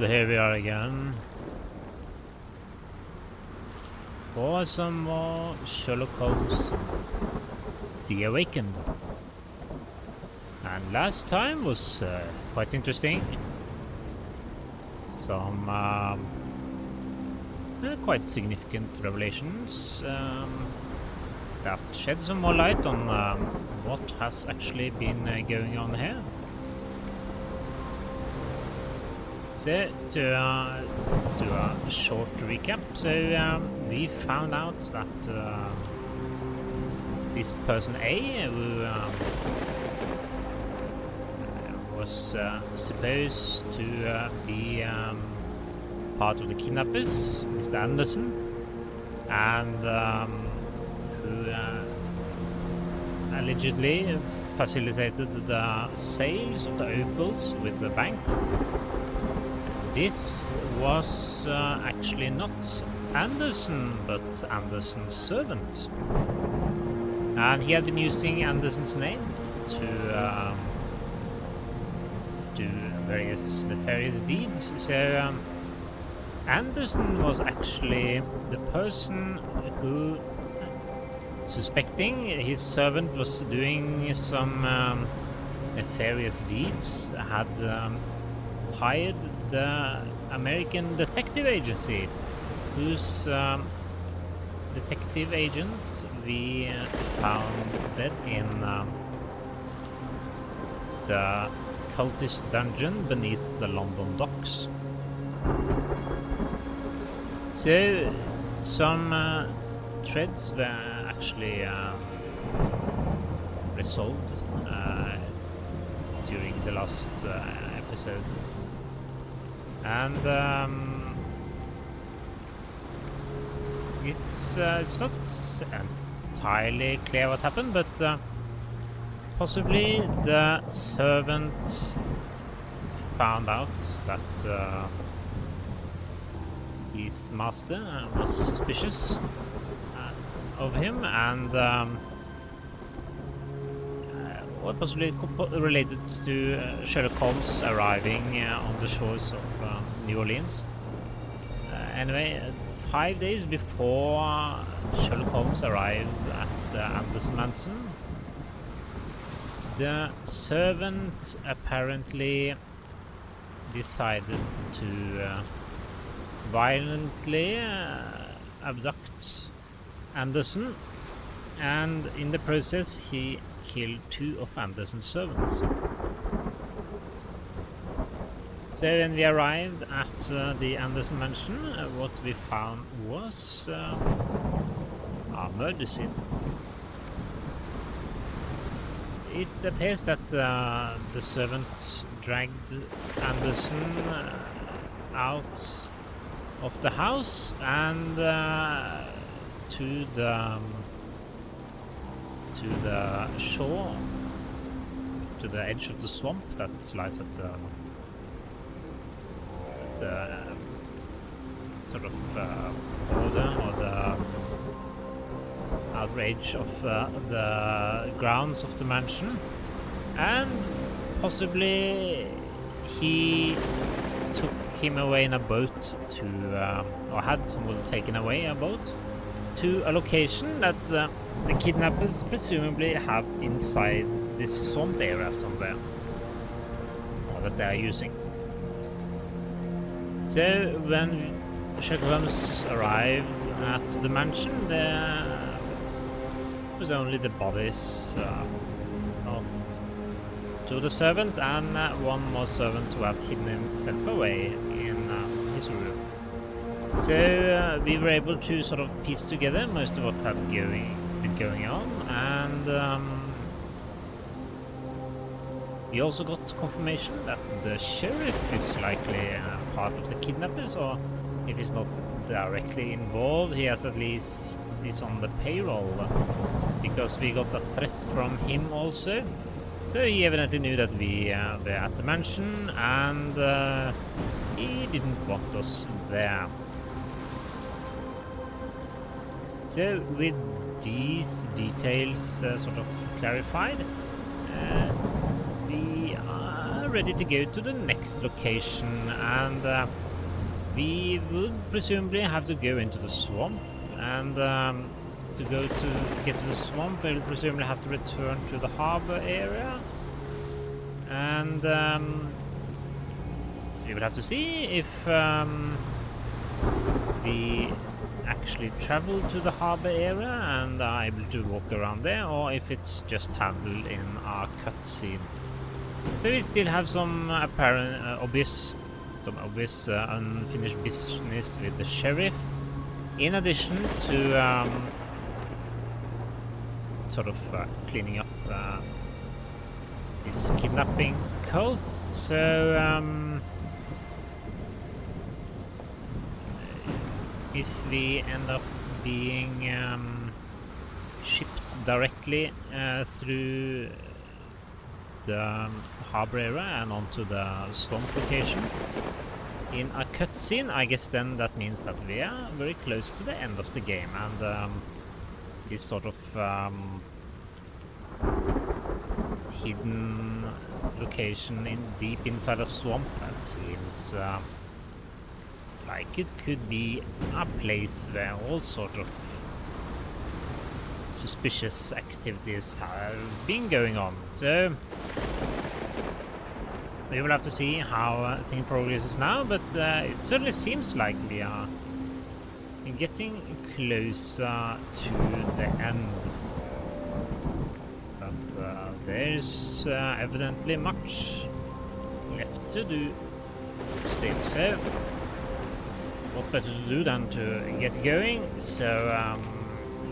here we are again for some more Sherlock Holmes The Awakened. And last time was quite interesting. Some quite significant revelations that shed some more light on what has actually been going on here. So, to do a short recap, so we found out that this person A, who was supposed to be part of the kidnappers, Mr. Anderson, and who allegedly facilitated the sales of the opals with the bank. This was actually not Anderson, but Anderson's servant. And he had been using Anderson's name to do various nefarious deeds. So Anderson was actually the person who, suspecting his servant was doing some nefarious deeds, had hired the American detective agency, whose detective agent we found dead in the cultist dungeon beneath the London docks. So some threads were actually resolved during the last episode. And it's not entirely clear what happened, but possibly the servant found out that his master was suspicious of him, and or possibly related to Sherlock Holmes arriving on the shores of New Orleans. Anyway, 5 days before Sherlock Holmes arrives at the Anderson mansion, the servant apparently decided to violently abduct Anderson, and in the process he killed 2 of Anderson's servants. So when we arrived at the Anderson mansion, what we found was a murder scene. It appears that the servant dragged Anderson out of the house and to the shore, to the edge of the swamp that lies at the sort of border or the outer edge of the grounds of the mansion, and possibly he took him away in a boat to, or had someone taken away a boat to a location that the kidnappers presumably have inside this swamp area somewhere, or that they are using. So when Sherlock Holmes arrived at the mansion, there was only the bodies of 2 of the servants and 1 more servant who had hidden himself away in his room. So we were able to sort of piece together most of what had been going on, and we also got confirmation that the sheriff is likely part of the kidnappers, or if he's not directly involved, he has at least is on the payroll, because we got a threat from him also. So he evidently knew that we were at the mansion, and he didn't want us there. So with these details sort of clarified, we are ready to go to the next location, and we would presumably have to go into the swamp, and to get to the swamp, we'll presumably have to return to the harbor area, and so we will have to see if we actually travel to the harbor area and are able to walk around there, or if it's just handled in our cutscene. So we still have some apparent obvious unfinished business with the sheriff, in addition to sort of cleaning up this kidnapping cult. So if we end up being shipped directly through the harbor area and onto the swamp location in a cutscene, I guess then that means that we are very close to the end of the game, and this sort of hidden location deep inside a swamp, that seems like it could be a place where all sort of suspicious activities have been going on. So we will have to see how things progresses now, but it certainly seems like we are getting closer to the end. But there's evidently much left to do still. So what better to do than to get going? So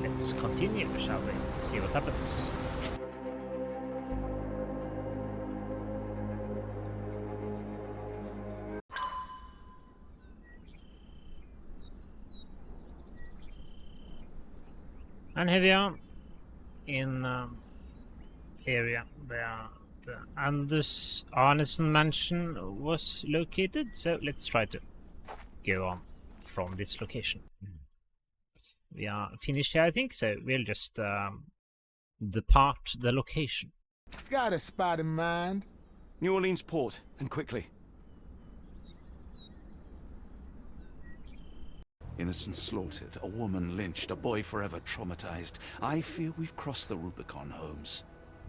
let's continue, shall we? See what happens. And here we are in area where the Anders Arnesen mansion was located. So let's try to go on from this location. We are finished here, I think, so we'll just depart the location. Got a spot in mind? New Orleans port, and quickly. Innocents slaughtered, a woman lynched, a boy forever traumatized. I fear we've crossed the Rubicon, Holmes.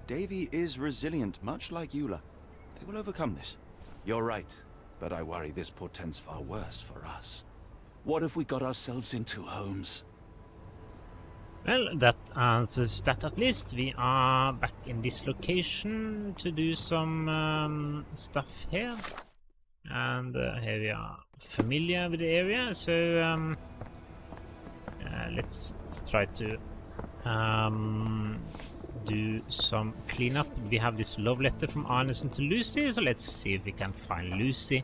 Davy is resilient, much like Eula. They will overcome this. You're right, but I worry this portends far worse for us. What have we got ourselves into, Holmes? Well, that answers that at least. We are back in this location to do some stuff here. And here we are familiar with the area, so let's try to do some cleanup. We have this love letter from Arnesen to Lucy, so let's see if we can find Lucy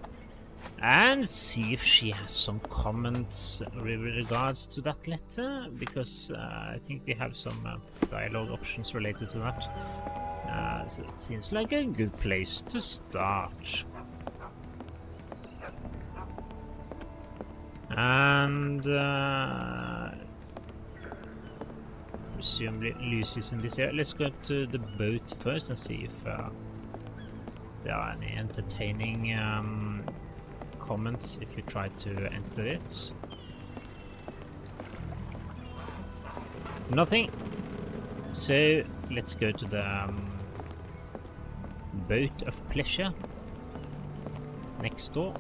and see if she has some comments with regards to that letter, because I think we have some dialogue options related to that. So it seems like a good place to start. And presumably Lucy's in this area. Let's go to the boat first and see if there are any entertaining comments if we try to enter it. Nothing. So let's go to the boat of pleasure next door.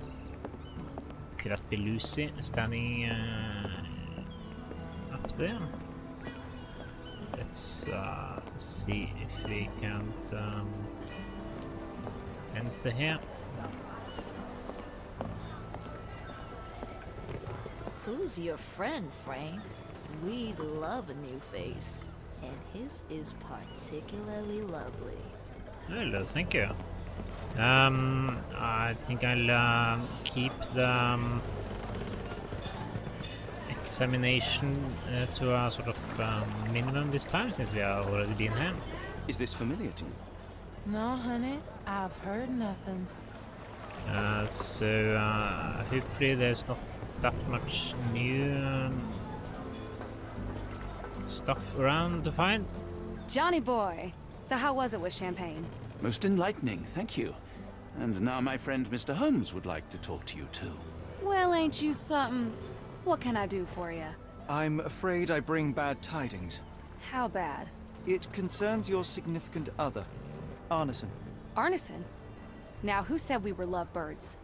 Could that be Lucy standing up there? Let's see if we can't enter here. Who's your friend, Frank? We'd love a new face, and his is particularly lovely. Hello, thank you. I think I'll keep the examination to a sort of minimum this time, since we have already been here. Is this familiar to you? No, honey, I've heard nothing. So hopefully there's not that much new stuff around to find. Johnny boy, so how was it with Champagne? Most enlightening, thank you. And now my friend Mr. Holmes would like to talk to you too. Well, ain't you something? What can I do for you? I'm afraid I bring bad tidings. How bad? It concerns your significant other, Arneson. Arneson? Now, who said we were lovebirds?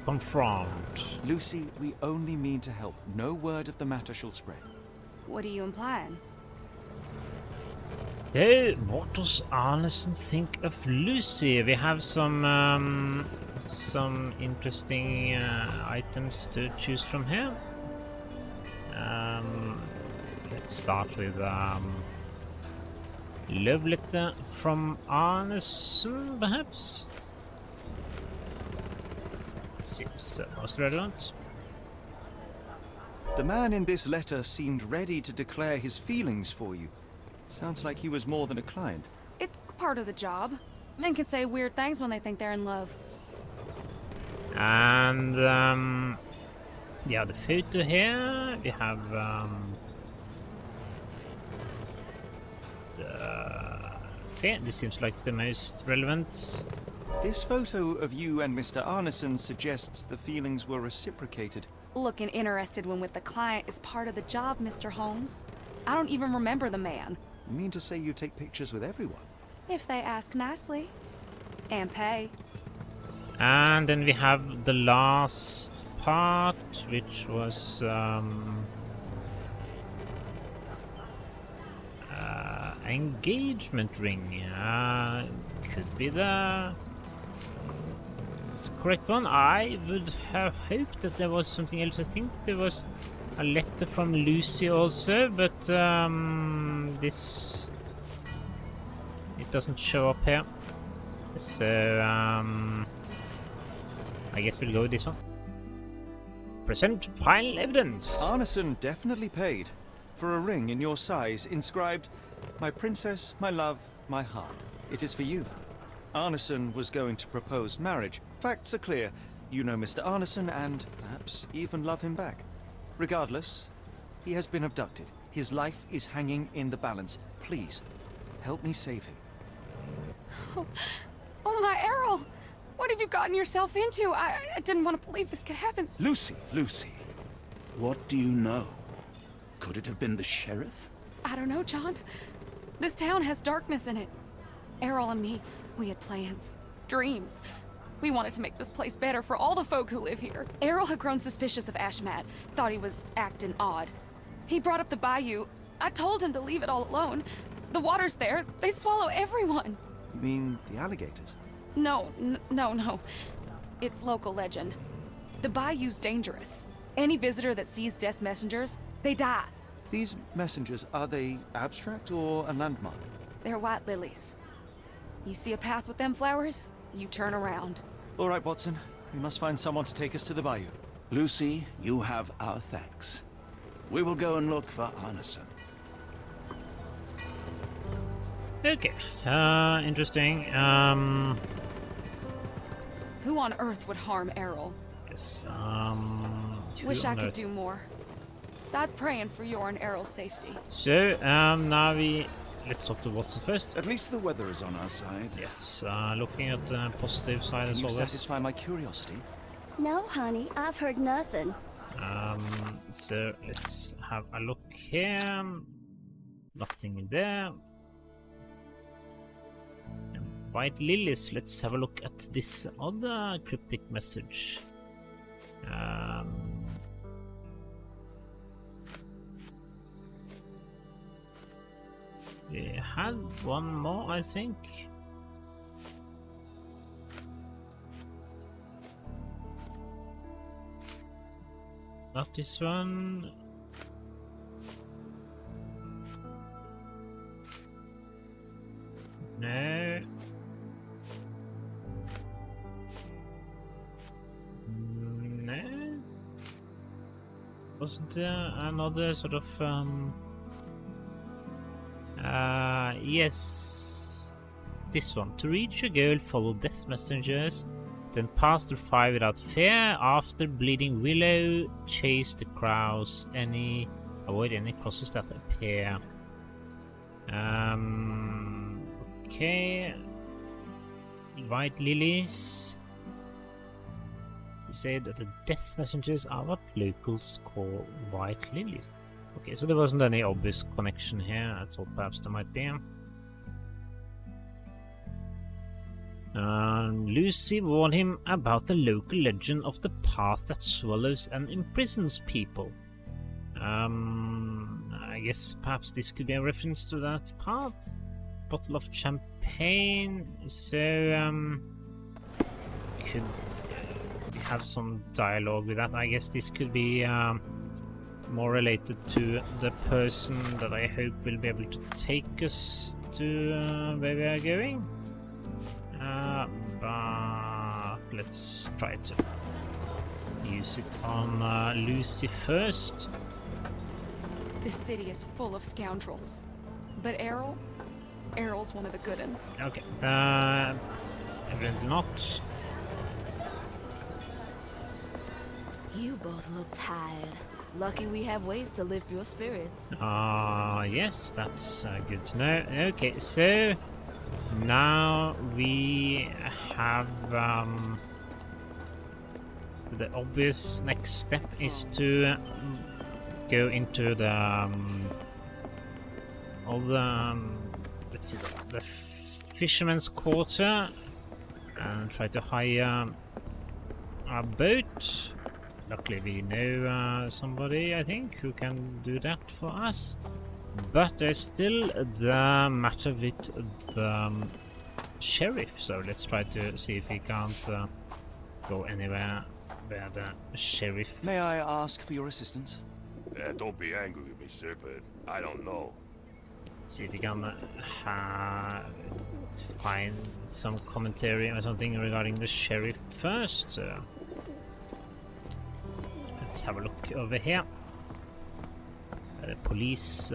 Confront. Lucy, we only mean to help. No word of the matter shall spread. What are you implying? Hey, what does Arneson think of Lucy? We have some interesting items to choose from here. Let's start with love letter from Arneson, perhaps. Seems most relevant. The man in this letter seemed ready to declare his feelings for you. Sounds like he was more than a client. It's part of the job. Men can say weird things when they think they're in love. And yeah, the photo here we have okay, this seems like the most relevant. This photo of you and Mr. Arneson suggests the feelings were reciprocated. Looking interested when with the client is part of the job, Mr. Holmes. I don't even remember the man. You mean to say you take pictures with everyone? If they ask nicely. And pay. And then we have the last part, which was engagement ring. Could be the correct one. I would have hoped that there was something else. I think there was a letter from Lucy also, but this it doesn't show up here. So I guess we'll go with this one. Present final evidence. Arneson definitely paid for a ring in your size inscribed, "My princess, my love, my heart. It is for you." Arneson was going to propose marriage. Facts are clear. You know Mr. Arneson and perhaps even love him back. Regardless, he has been abducted. His life is hanging in the balance. Please, help me save him. Oh my Errol! What have you gotten yourself into? I didn't want to believe this could happen. Lucy, Lucy, what do you know? Could it have been the sheriff? I don't know, John. This town has darkness in it. Errol and me, we had plans, dreams. We wanted to make this place better for all the folk who live here. Errol had grown suspicious of Ashmat, thought he was acting odd. He brought up the bayou. I told him to leave it all alone. The water's there. They swallow everyone. You mean the alligators? No. It's local legend. The bayou's dangerous. Any visitor that sees death's messengers, they die. These messengers, are they abstract or a landmark? They're white lilies. You see a path with them flowers, you turn around. All right, Watson. We must find someone to take us to the bayou. Lucy, you have our thanks. We will go and look for Arneson. Okay, interesting. Who on earth would harm Errol? Yes, Wish I could do more. Besides praying for your and Errol's safety. So, now let's talk to Watson first. At least the weather is on our side. Yes, looking at the positive side Can as you always. satisfy my curiosity? No, honey, I've heard nothing. So let's have a look here. Nothing in there. White lilies. Let's have a look at this other cryptic message. We had one more, I think. Not this one. No. No. Wasn't there another sort of yes. This one. To reach your goal, follow death messengers. Then pass through fire without fear. After bleeding willow, chase the crows. Avoid any crosses that appear. Okay. White lilies. He said that the death messengers are what locals call white lilies. Okay, so there wasn't any obvious connection here. I thought perhaps there might be. Lucy warned him about the local legend of the path that swallows and imprisons people. I guess perhaps this could be a reference to that path. Bottle of champagne. So, could we have some dialogue with that? I guess this could be more related to the person that I hope will be able to take us to where we are going. But let's try to use it on Lucy first. This city is full of scoundrels. But Errol's one of the good uns. Okay, evidently not. You both look tired. Lucky we have ways to lift your spirits. Yes, that's good to know. Okay, so now we have the obvious next step is to go into the let's see, the fisherman's quarter and try to hire a boat. Luckily we know somebody, I think, who can do that for us. But there's still the matter with the sheriff, so let's try to see if we can't go anywhere where the sheriff... May I ask for your assistance? Don't be angry with me, sir, but I don't know. See if we can find some commentary or something regarding the sheriff first. Let's have a look over here. The police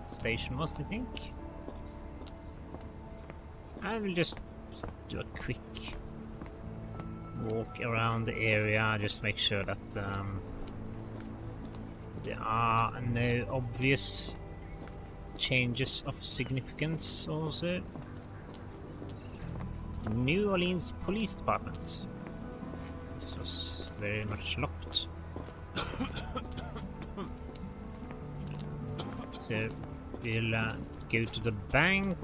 station was, I think. I will just do a quick walk around the area, just make sure that there are no obvious changes of significance also. New Orleans Police Department. This was very much locked. So we'll go to the bank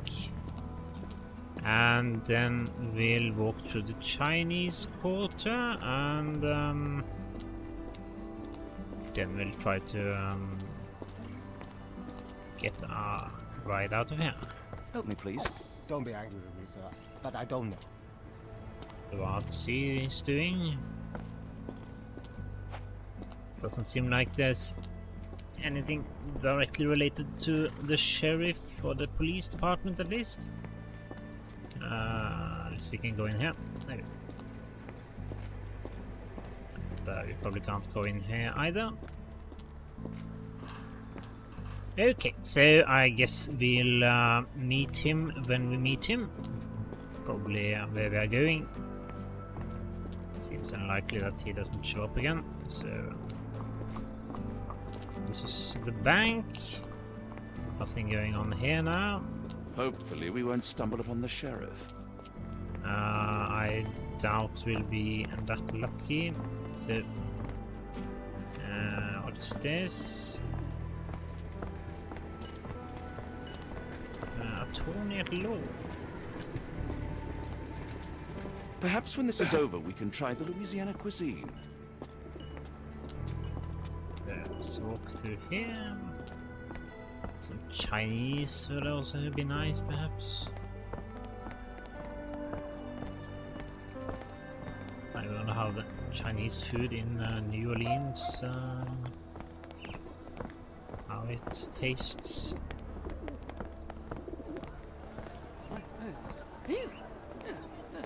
and then we'll walk through the Chinese quarter and then we'll try to get our ride out of here. Help me, please. Don't be angry with me, sir, but I don't know. What's he doing? Doesn't seem like there's anything directly related to the sheriff or the police department, at least. At least we can go in here. Maybe. We probably can't go in here either. Okay, so I guess we'll meet him when we meet him. Probably where we are going. Seems unlikely that he doesn't show up again, so... This is the bank. Nothing going on here now. Hopefully we won't stumble upon the sheriff. I doubt we'll be that lucky. So, what is this? Attorney at law. Perhaps when this is over, we can try the Louisiana cuisine. Let's walk through here. Some Chinese would also be nice, perhaps. I don't know how the Chinese food in New Orleans, how it tastes.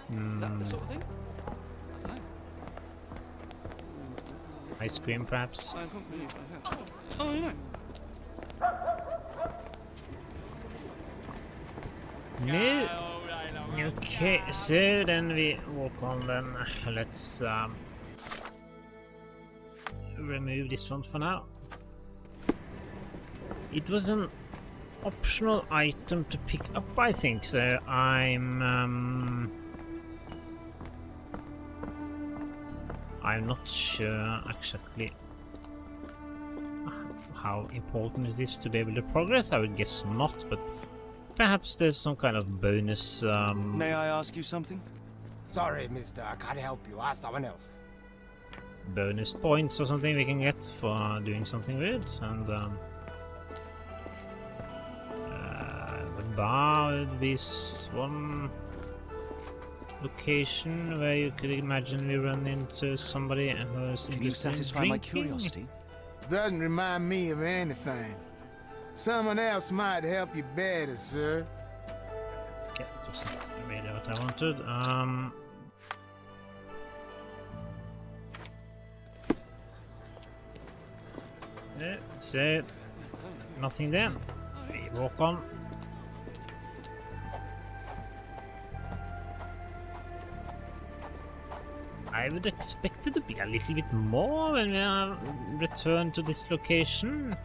Is that the sort of thing? I don't know. Ice cream, perhaps. I can't believe I have. Oh, I know. No. Okay, so then we walk on then. Let's remove this one for now. It was an optional item to pick up, I think. So I'm not sure exactly how important it is to be able to progress. I would guess not, but perhaps there's some kind of bonus. May I ask you something? Sorry, mister, I can't help you. Ask someone else. Bonus points or something we can get for doing something weird, and the bar would be one location where you could imagine we run into somebody who's Can you interested in satisfy my drinking. curiosity? Doesn't remind me of anything. Someone else might help you better, sir. Okay, that wasn't really what I wanted. So nothing there. We walk on. I would expect it to be a little bit more when we are returned to this location.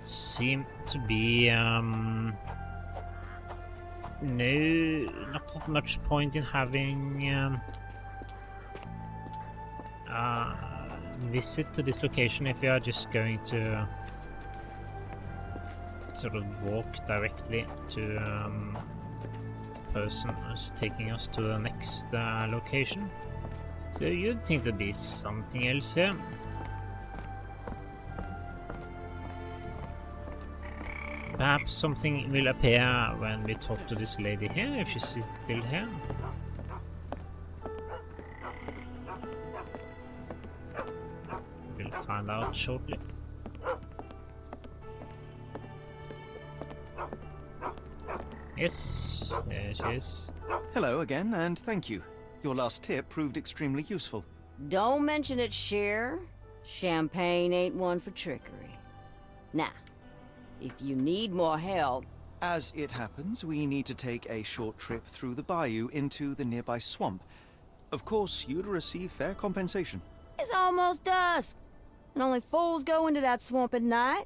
Seem to be no, not that much point in having visit to this location if we are just going to sort of walk directly to the person who's taking us to the next location. So you'd think there'd be something else here. Perhaps something will appear when we talk to this lady here, if she's still here. We'll find out shortly. Yes, there she is. Hello again, and thank you. Your last tip proved extremely useful. Don't mention it, Cher. Champagne ain't one for trickery. Now, if you need more help... As it happens, we need to take a short trip through the bayou into the nearby swamp. Of course, you'd receive fair compensation. It's almost dusk, and only fools go into that swamp at night.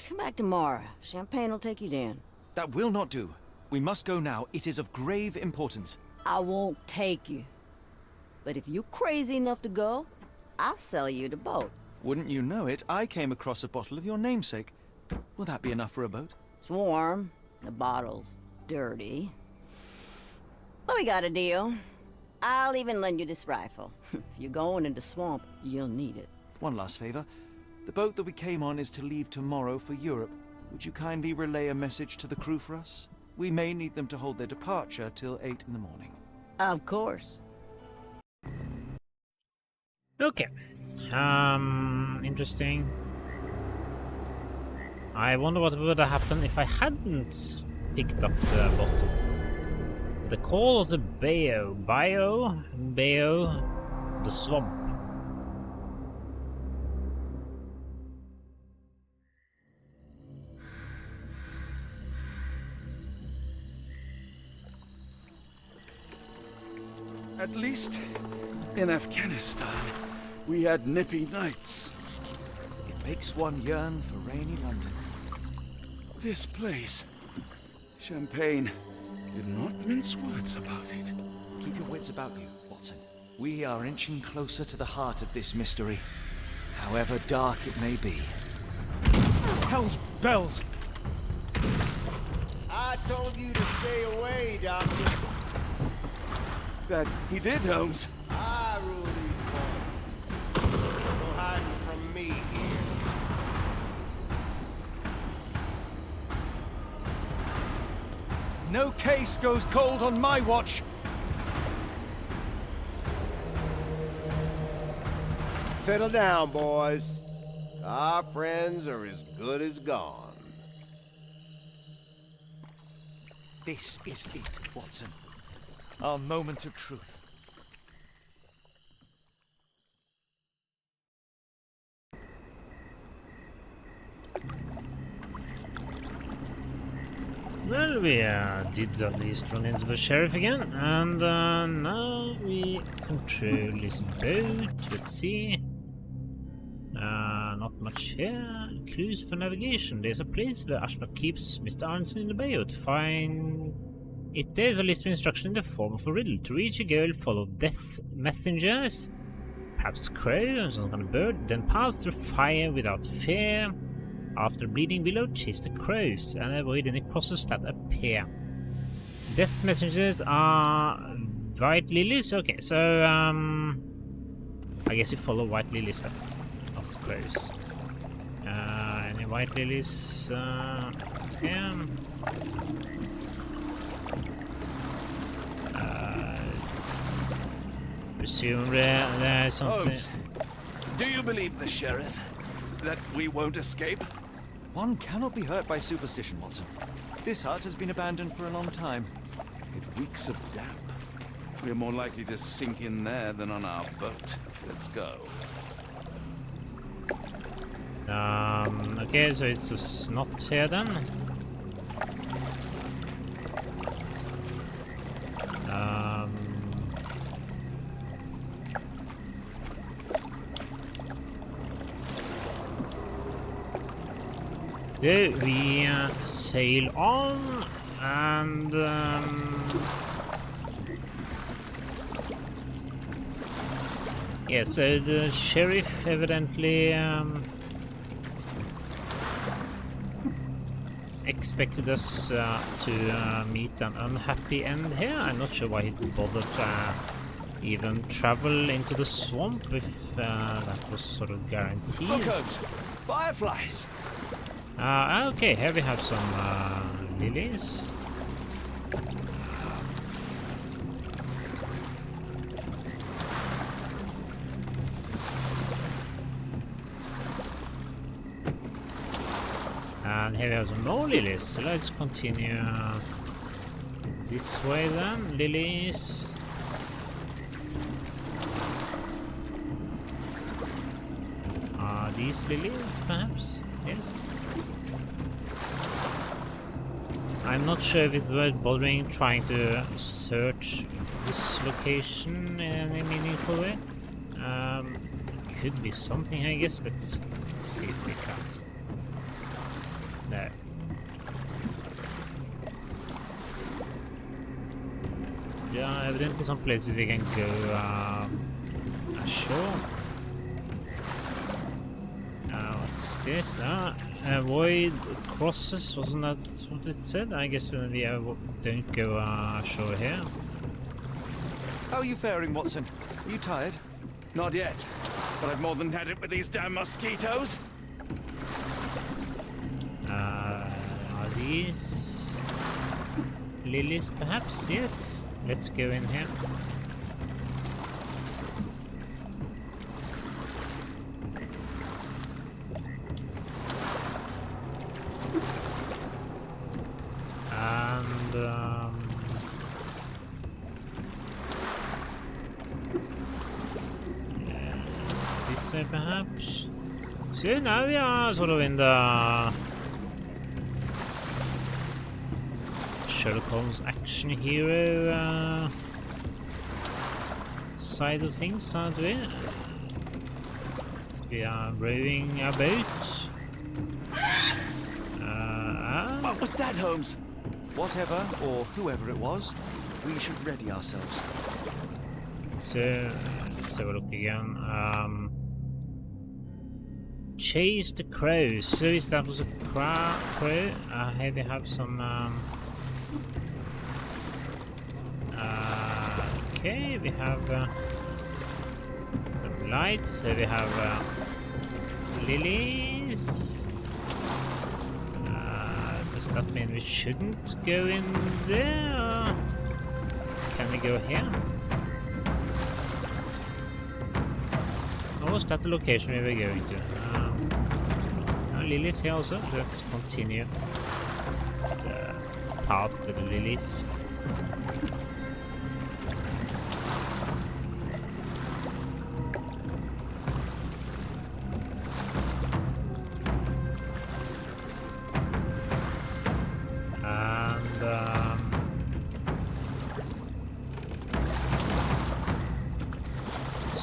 Come back tomorrow. Champagne will take you down. That will not do. We must go now. It is of grave importance. I won't take you. But if you're crazy enough to go, I'll sell you the boat. Wouldn't you know it, I came across a bottle of your namesake. Will that be enough for a boat? It's warm. The bottle's dirty. But we got a deal. I'll even lend you this rifle. If you're going into swamp, you'll need it. One last favor. The boat that we came on is to leave tomorrow for Europe. Would you kindly relay a message to the crew for us? We may need them to hold their departure till 8 in the morning. Of course. Okay. Interesting. I wonder what would have happened if I hadn't picked up the bottle. The Call of the Bayou. Bayou? The swamp. At least in Afghanistan, we had nippy nights. It makes one yearn for rainy London. This place, Champagne, did not mince words about it. Keep your wits about you, Watson. We are inching closer to the heart of this mystery, however dark it may be. Hell's bells! I told you to stay away, Doctor. That he did, Holmes. I rule these waters. No hiding from me here. No case goes cold on my watch! Settle down, boys. Our friends are as good as gone. This is it, Watson. Our moment of truth. Well, we did at least run into the sheriff again, and now we control this boat. Let's see. Not not much here. Clues for navigation. There's a place where Ashmat keeps Mr. Arnson in the Bayou. To find it, there's a list of instructions in the form of a riddle. To reach a goal, follow death messengers, perhaps a crow or some kind of bird, then pass through fire without fear. After bleeding below, chase the crows and avoid any crosses that appear. Death messengers are white lilies. Okay, so I guess you follow white lilies then, of the crows. Any white lilies here? Presumably there's something. Holmes, do you believe the sheriff? That we won't escape? One cannot be hurt by superstition, Watson. This hut has been abandoned for a long time. It reeks of damp. We're more likely to sink in there than on our boat. Let's go. Okay, so it's just not here then. We sail on and yeah, so the sheriff evidently expected us to meet an unhappy end here. I'm not sure why he bothered to even travel into the swamp if that was sort of guaranteed. Look, Holmes! Fireflies! Okay, here we have some lilies. And here we have some more lilies. So let's continue this way then. Lilies. Are these lilies, perhaps? Yes. I'm not sure if it's worth bothering trying to search this location in any meaningful way. Could be something, I guess. Let's see if we can't. There. Yeah, evidently some places we can go ashore. What's this? Avoid crosses, wasn't that what it said? I guess we don't go ashore here. How are you faring, Watson? Are you tired? Not yet, but I've more than had it with these damn mosquitoes. Are these lilies, perhaps? Yes. Let's go in here. Yes, this way perhaps. So now we are sort of in the Sherlock Holmes action hero side of things, aren't we? We are rowing a boat. What was that, Holmes? Whatever, or whoever it was, we should ready ourselves. So, let's have a look again. Chase the crows. So if that was a crow, here we have some... okay, we have some lights. Here we have lilies. Does that mean we shouldn't go in there? Or can we go here? Or was that the location we were going to? Lilies here also. Let's continue the path with the lilies.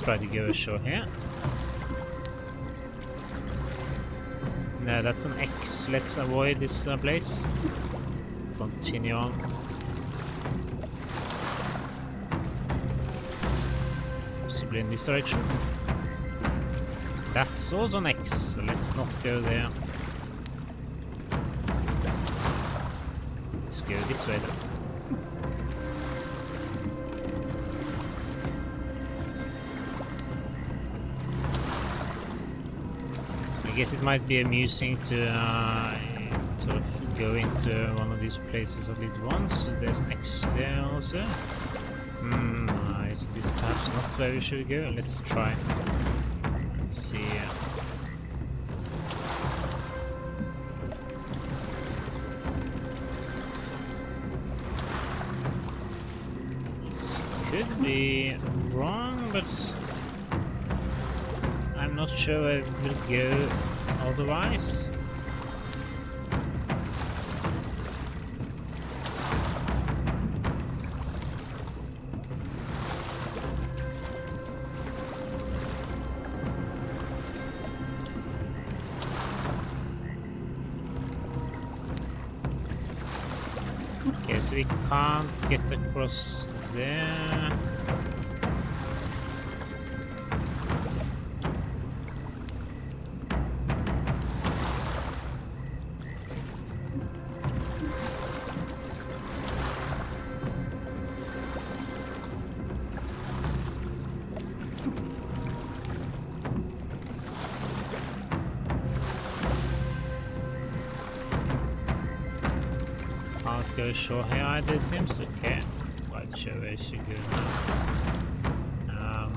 Try to go ashore here. No, that's an X. Let's avoid this place. Continue on. Possibly in this direction. That's also an X, so let's not go there. Let's go this way then. I guess it might be amusing to sort of go into one of these places at least once. There's an X there also. Is this perhaps not where we should go? Let's try. Let's see. This could be wrong, but I'm not sure I will go otherwise. Okay, so we can't get across there. Can't go sure here either, it seems. Okay, quite sure where I should go now.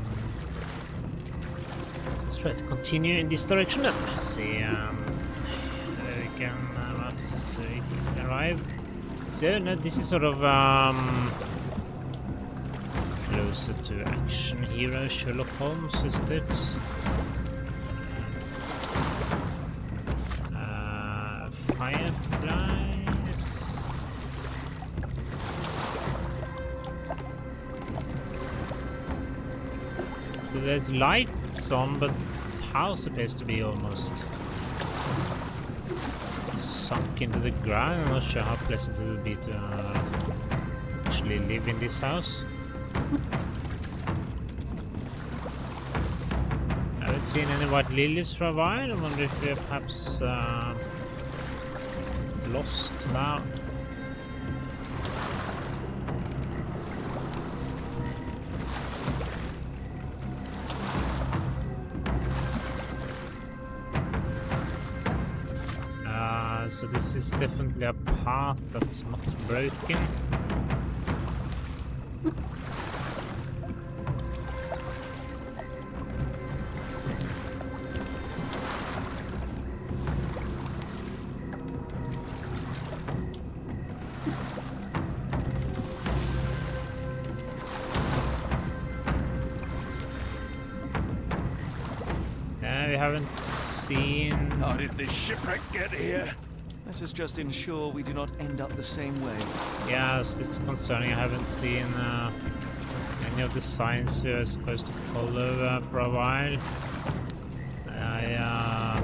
Let's try to continue in this direction then. See where we can arrive. So no, this is sort of closer to action hero Sherlock Holmes, isn't it? Fireflies. So there's lights on, but the house appears to be almost sunk into the ground. I'm not sure how pleasant it will be to actually live in this house. I haven't seen any white lilies for a while. I wonder if we're perhaps lost now. So this is definitely a path that's not broken. We haven't seen... How did this shipwreck get here? Let us just ensure we do not end up the same way. Yeah, so this is concerning. I haven't seen any of the signs we are supposed to follow for a while. I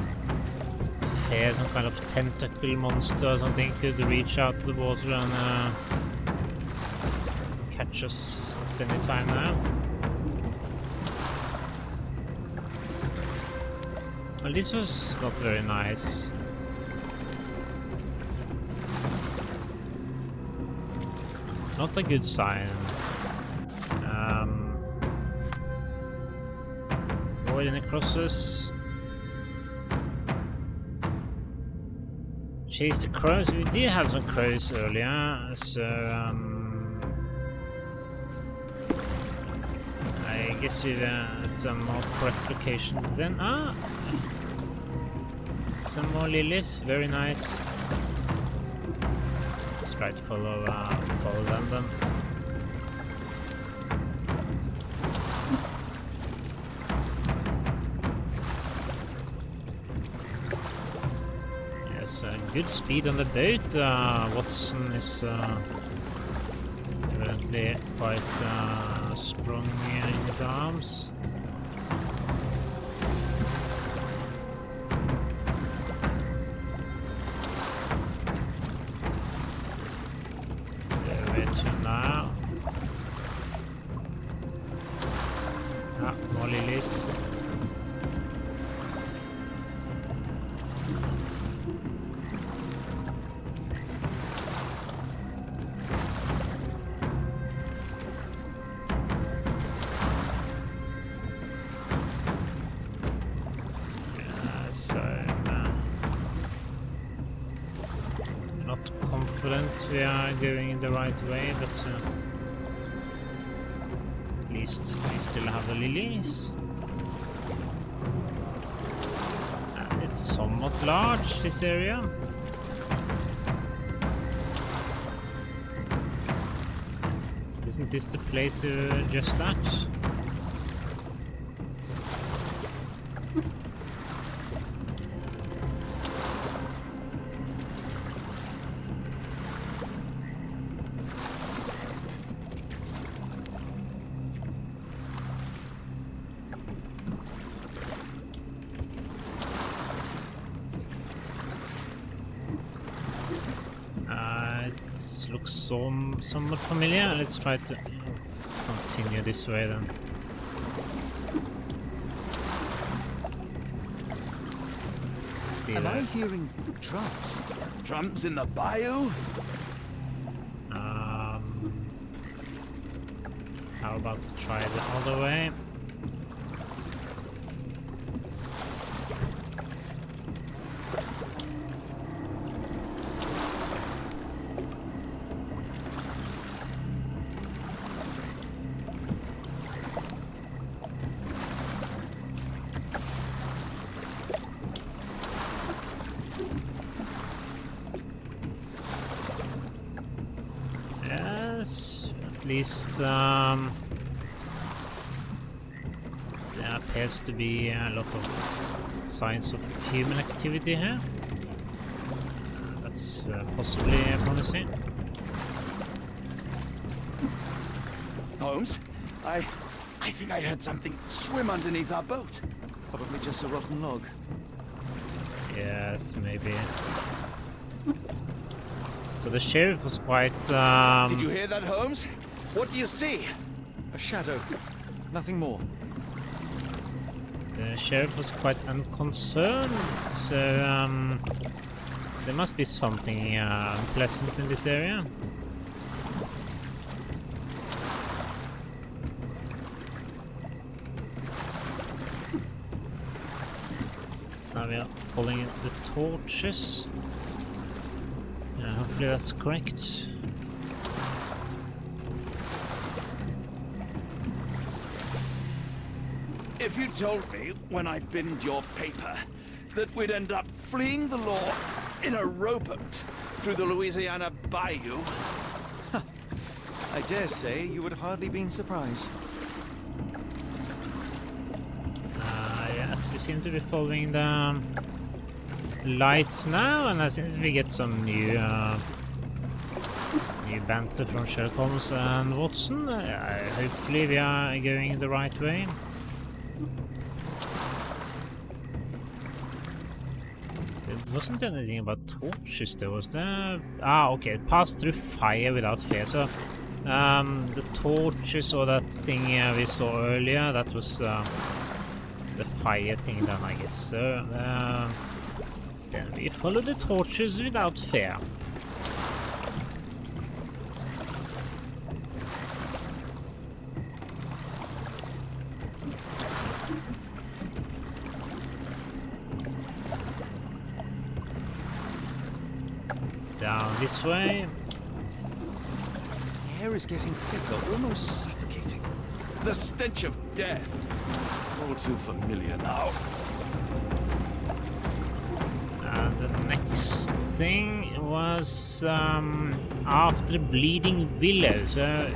fear some kind of tentacle monster or something could reach out to the water and catch us at any time now. Well, this was not very nice. Not a good sign. Avoid any crosses. Chase the crows. We did have some crows earlier, so I guess we had some more correct location then. Some more lilies. Very nice. Try to follow them then. Yes, good speed on the boat. Watson is evidently quite strong in his arms. More lilies. We are going the right way, but at least we still have the lilies. It's somewhat large, this area. Isn't this the place to just that? Looks somewhat familiar. Let's try to continue this way then. See Am that? I hearing drums? Drums in the bayou? How about try the other way? At least there appears to be a lot of signs of human activity here. That's possibly promising. Holmes, I think I heard something swim underneath our boat. Probably just a rotten log. Yes, maybe. So the sheriff was quite Did you hear that, Holmes? What do you see? A shadow. Nothing more. The sheriff was quite unconcerned, so there must be something unpleasant in this area. Now we are following the torches. Yeah, hopefully that's correct. If you told me when I binned your paper that we'd end up fleeing the law in a rowboat through the Louisiana Bayou... I dare say you would have hardly been surprised. Yes, we seem to be following the lights now, and as soon as we get some new banter from Sherlock Holmes and Watson, hopefully we are going the right way. There wasn't anything about torches though, was there? Ah, okay, it passed through fire without fear, so the torches or that thing we saw earlier, that was the fire thing then, I guess. So then we follow the torches without fear. Down this way. The air is getting thicker, almost suffocating. The stench of death. All too familiar now. And the next thing was after Bleeding Willow. So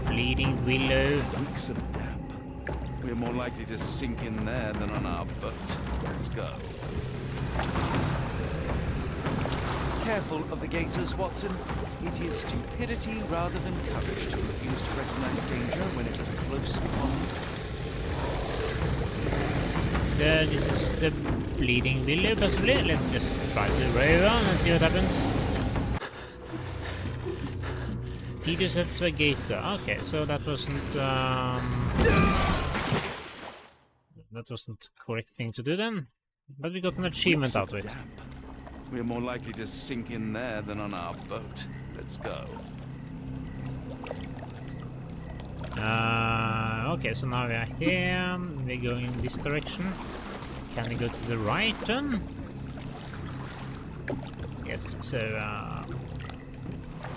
Bleeding Willow. Weeks of damp. We're more likely to sink in there than on our boat. Let's go. Careful of the gators, Watson. It is stupidity rather than courage to refuse to recognize danger when it is close upon you. This is the Bleeding Willow, possibly. Let's just try to row on and see what happens. Feed yourself to a gator. Okay, so that wasn't the correct thing to do then. But we got an achievement out of it. Damp. We're more likely to sink in there than on our boat. Let's go. Okay, so now we are here. We're going in this direction. Can we go to the right then? Yes, so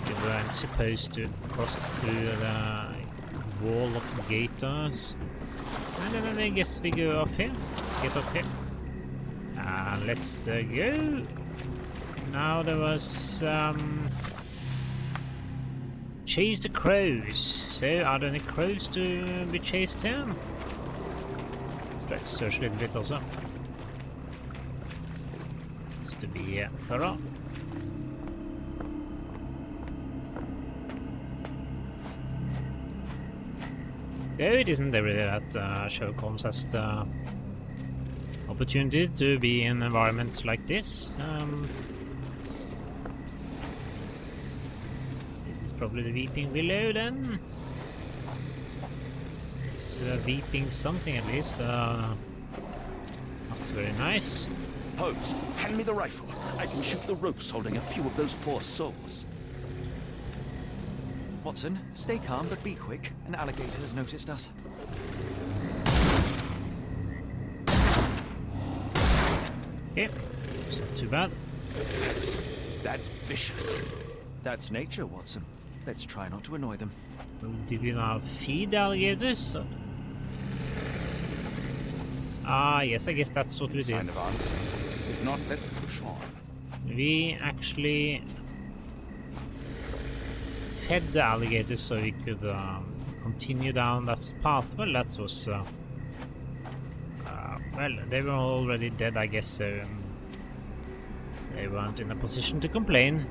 we weren't supposed to cross through the wall of gators. And then I guess we go off here. Get off here. Let's go. Now there was chase the crows. So are there any crows to be chased here? Let's try to search a little bit also. Just to be thorough. Though it isn't every day that Sherlock Holmes has the opportunity to be in environments like this. This is probably the Weeping Willow then. It's weeping something at least. That's very nice. Holmes, hand me the rifle. I can shoot the ropes holding a few of those poor souls. Watson, stay calm but be quick. An alligator has noticed us. Okay, it's not too bad. That's vicious. That's nature, Watson. Let's try not to annoy them. Did we now feed the alligators? Ah, yes, I guess that's what we did. Sign of answer. If not, let's push on. We actually fed the alligators so we could continue down that path. Well, that was... well, they were already dead, I guess, so they weren't in a position to complain.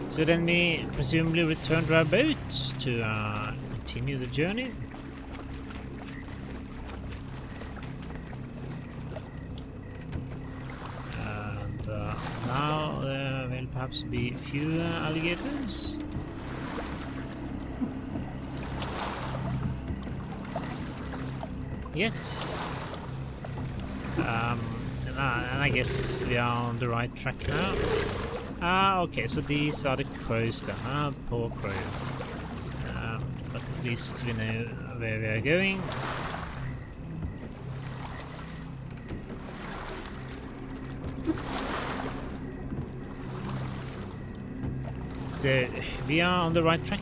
So then we presumably return to our boat to continue the journey. And now there will perhaps be fewer alligators. Yes. And I guess we are on the right track now. Okay, so these are the crows then. Poor crow. But at least we know where we are going. So we are on the right track.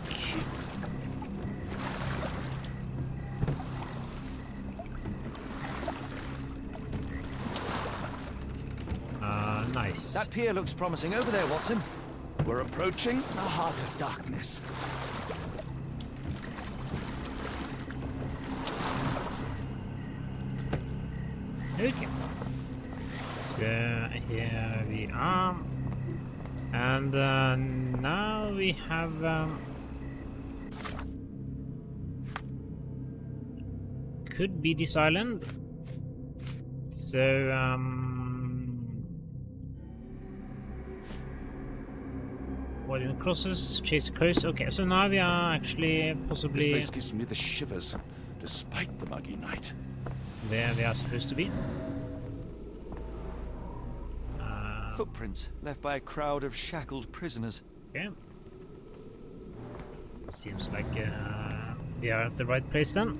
Nice. That pier looks promising over there, Watson. We're approaching the heart of darkness. Okay. So here we are. And now we have could be this island. So widen crosses, chase the coast. Okay, so now we are actually possibly... This place gives me the shivers, despite the muggy night. Where we are supposed to be. Footprints left by a crowd of shackled prisoners. Okay. Seems like we are at the right place then.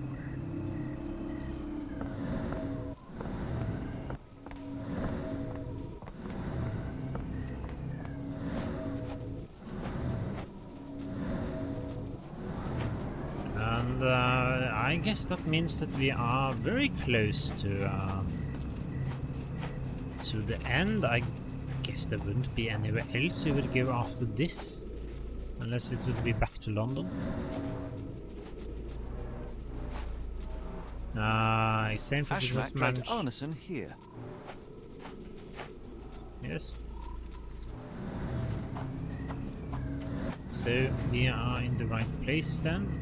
And I guess that means that we are very close to the end. I guess there wouldn't be anywhere else we would go after this, unless it would be back to London. Same for Ashrak dragged Arneson here. Yes. So we are in the right place then.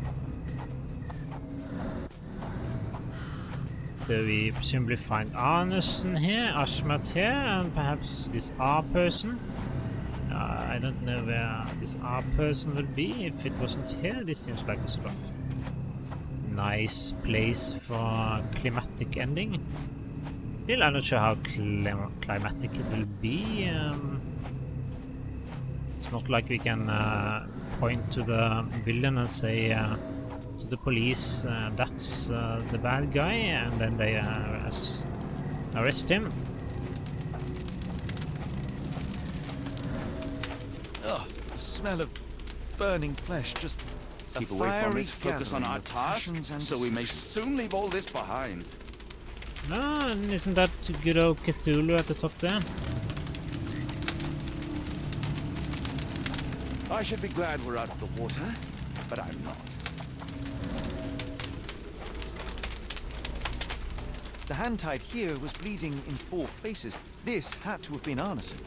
So we presumably find Arneson here, Ashmat here, and perhaps this R person. I don't know where this R person would be if it wasn't here. This seems like a sort of nice place for a climatic ending. Still, I'm not sure how climatic it will be. It's not like we can point to the villain and say to the police, that's the bad guy, and then they arrest him. Ugh, the smell of burning flesh, just Keep a away from fiery it, focus on gathering our of task, passions and so we may soon leave all this behind. No, and isn't that good old Cthulhu at the top there? I should be glad we're out of the water, but I'm not. The hand tied here was bleeding in 4 places. This had to have been Arneson.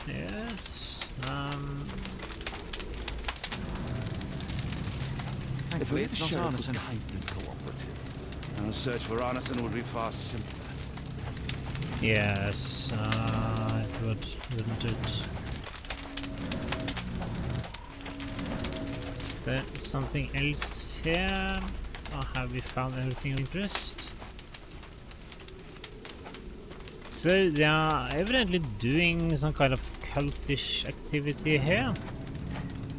Yes. Thankfully, If it's the not sheriff was Arneson. kind and cooperative, our search for Arneson would be far simpler. Yes, it would, wouldn't it? Is there something else here? Or have we found everything of interest? So they are evidently doing some kind of cultish activity here.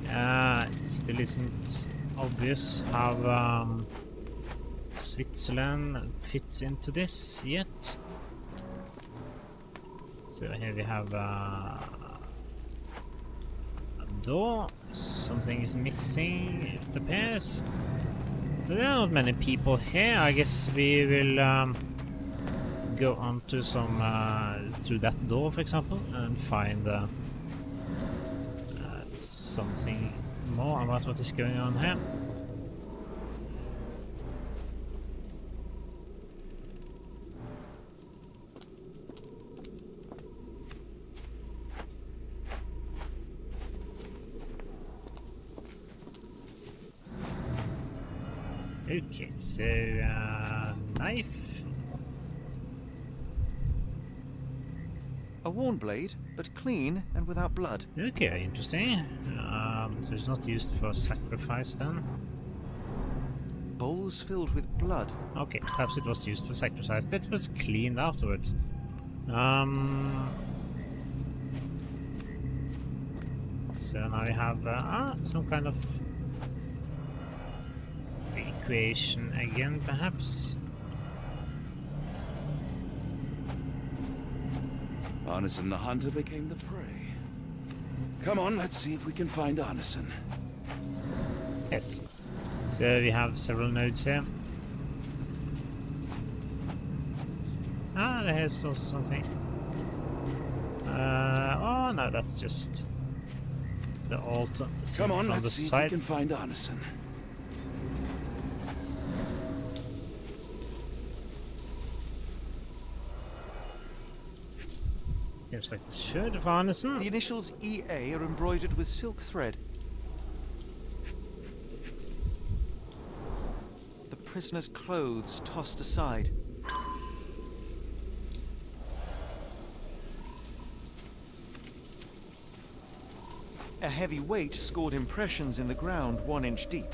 It still isn't obvious how Switzerland fits into this yet. So here we have a door. Something is missing, it appears. There are not many people here. I guess we will go on to some through that door, for example, and find something more about what is going on here. Okay, so knife. A worn blade, but clean and without blood. Okay, interesting. So it's not used for sacrifice then. Bowls filled with blood. Okay, perhaps it was used for sacrifice, but it was cleaned afterwards. So now we have some kind of recreation again, perhaps. Arneson the hunter became the prey. Come on, let's see if we can find Arneson. Yes. So we have several nodes here. There's also something. Oh no, that's just the altar. Come on, from let's the see side. if we can find Arneson. Seems like the shirt of Arneson. The initials EA are embroidered with silk thread. The prisoner's clothes tossed aside. A heavy weight scored impressions in the ground 1 inch deep.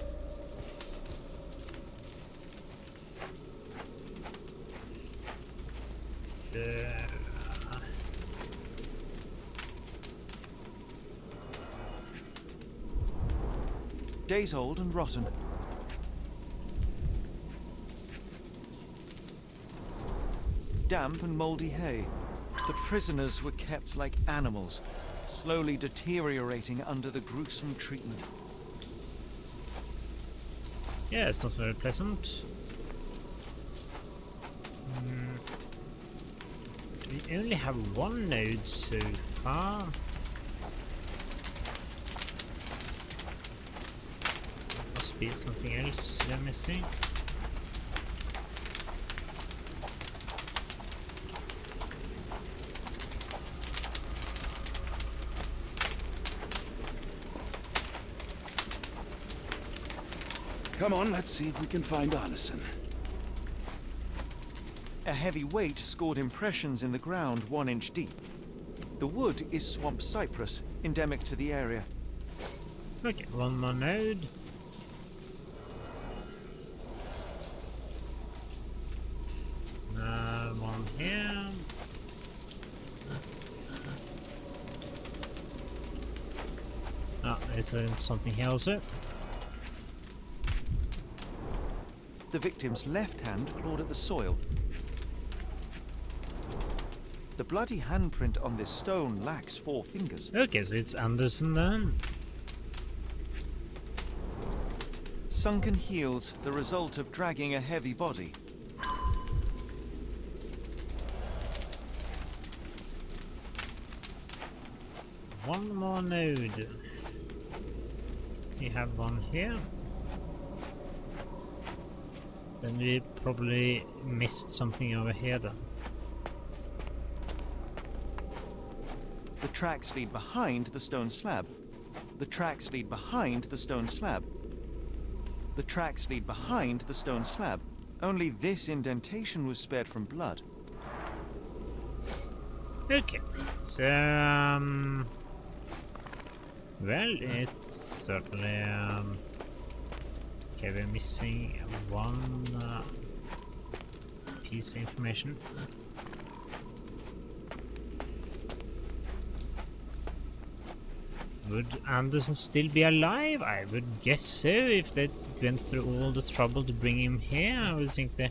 Days old and rotten. Damp and mouldy hay. The prisoners were kept like animals, slowly deteriorating under the gruesome treatment. Yeah, it's not very pleasant. We only have 1 node so far. Must be something else we're missing. Come on, let's see if we can find Arneson. A heavy weight scored impressions in the ground 1 inch deep. The wood is swamp cypress, endemic to the area. Okay, one more node. One here. Ah, it's something here also. The victim's left hand clawed at the soil. The bloody handprint on this stone lacks 4 fingers. Okay, so it's Anderson then. Sunken heels, the result of dragging a heavy body. One more node. We have one here. Then we probably missed something over here then. The tracks lead behind the stone slab. The tracks lead behind the stone slab. The tracks lead behind the stone slab. Only this indentation was spared from blood. Okay, so well, it's certainly okay. We're missing one piece of information. Would Anderson still be alive? I would guess so. If they went through all the trouble to bring him here, I would think they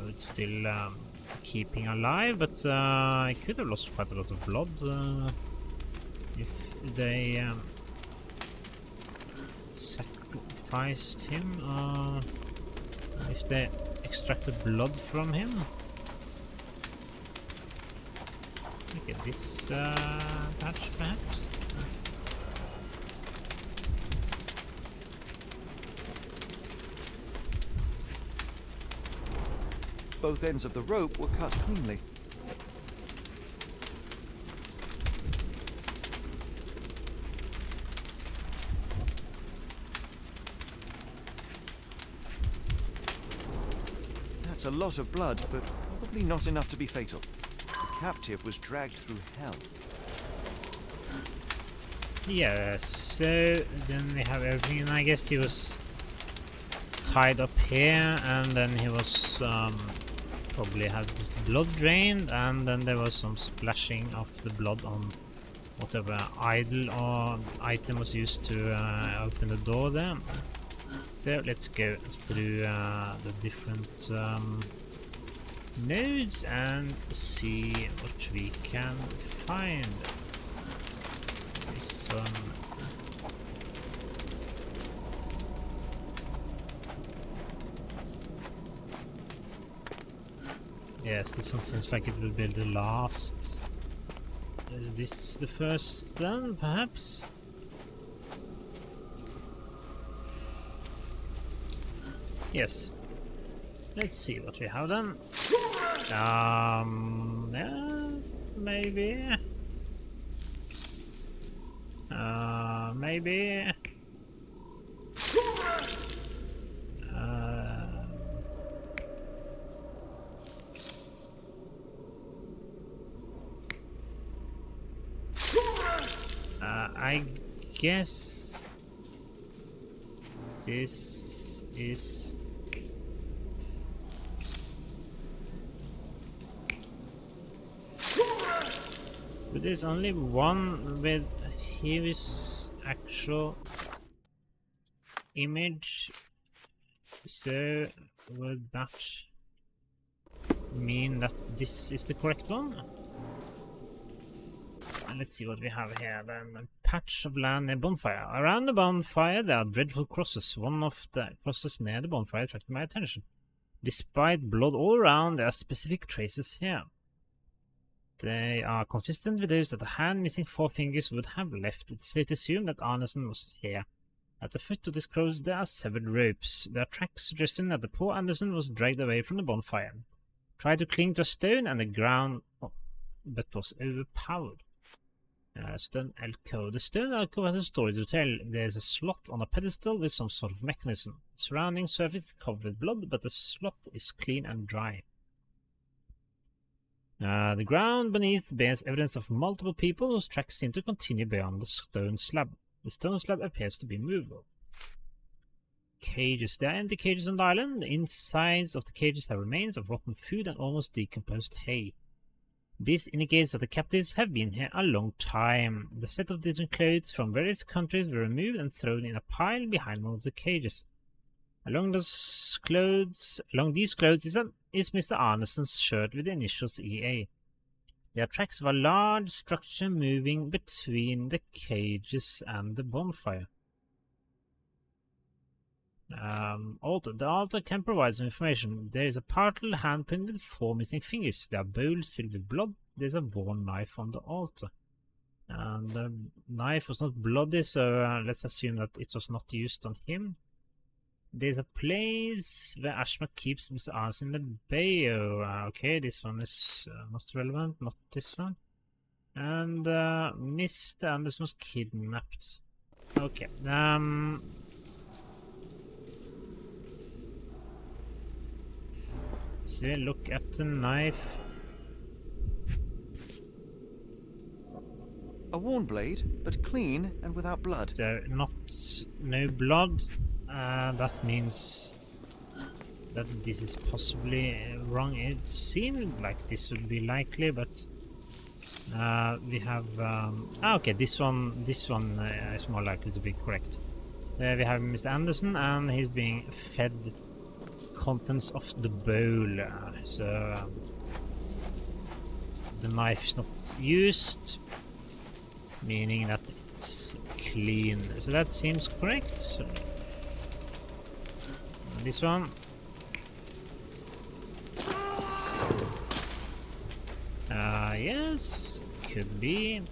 would still keep him alive. But I could have lost quite a lot of blood if they sacrificed him, or if they extracted blood from him. Look at this patch, perhaps. Both ends of the rope were cut cleanly. That's a lot of blood, but probably not enough to be fatal. The captive was dragged through hell. Yeah, so then we have everything, and I guess he was tied up here, and then he was probably had this blood drained, and then there was some splashing of the blood on whatever idol or item was used to open the door there. So let's go through the different nodes and see what we can find. This one. Yes, this one seems like it will be the last. Is this the first then, perhaps? Yes. Let's see what we have then. Yeah, maybe. Maybe. I guess this is but there's only one with his actual image, so would that mean that this is the correct one? And let's see what we have here then. A patch of land near bonfire. Around the bonfire there are dreadful crosses. One of the crosses near the bonfire attracted my attention. Despite blood all around, there are specific traces here. They are consistent with those that a hand missing 4 fingers would have left. It's safe to assume that Arneson was here. At the foot of this cross there are severed ropes. There are tracks suggesting that the poor Anderson was dragged away from the bonfire. Tried to cling to a stone and the ground, but was overpowered. Stone alcove. The stone alcove has a story to tell. There's a slot on a pedestal with some sort of mechanism. The surrounding surface is covered with blood, but the slot is clean and dry. The ground beneath bears evidence of multiple people whose tracks seem to continue beyond the stone slab. The stone slab appears to be movable. Cages. There are empty cages on the island. The insides of the cages have remains of rotten food and almost decomposed hay. This indicates that the captives have been here a long time. The set of different clothes from various countries were removed and thrown in a pile behind one of the cages. Along these clothes is Mr. Arneson's shirt with the initials EA. There are tracks of a large structure moving between the cages and the bonfire. The altar can provide some information. There is a partial handprint with 4 missing fingers. There are bowls filled with blood. There's a worn knife on the altar. And the knife was not bloody, so let's assume that it was not used on him. There's a place where Ashmat keeps Mr. Arneson in the Bayou. Okay, this one is not relevant, not this one. And Mr. Anderson was kidnapped. Okay, let's look at the knife. A worn blade, but clean and without blood. So, no blood. That means that this is possibly wrong. It seemed like this would be likely, but we have... okay, this one is more likely to be correct. So we have Mr. Anderson, and he's being fed contents of the bowl. So the knife is not used, meaning that it's clean. So that seems correct. So this one. Yes, could be.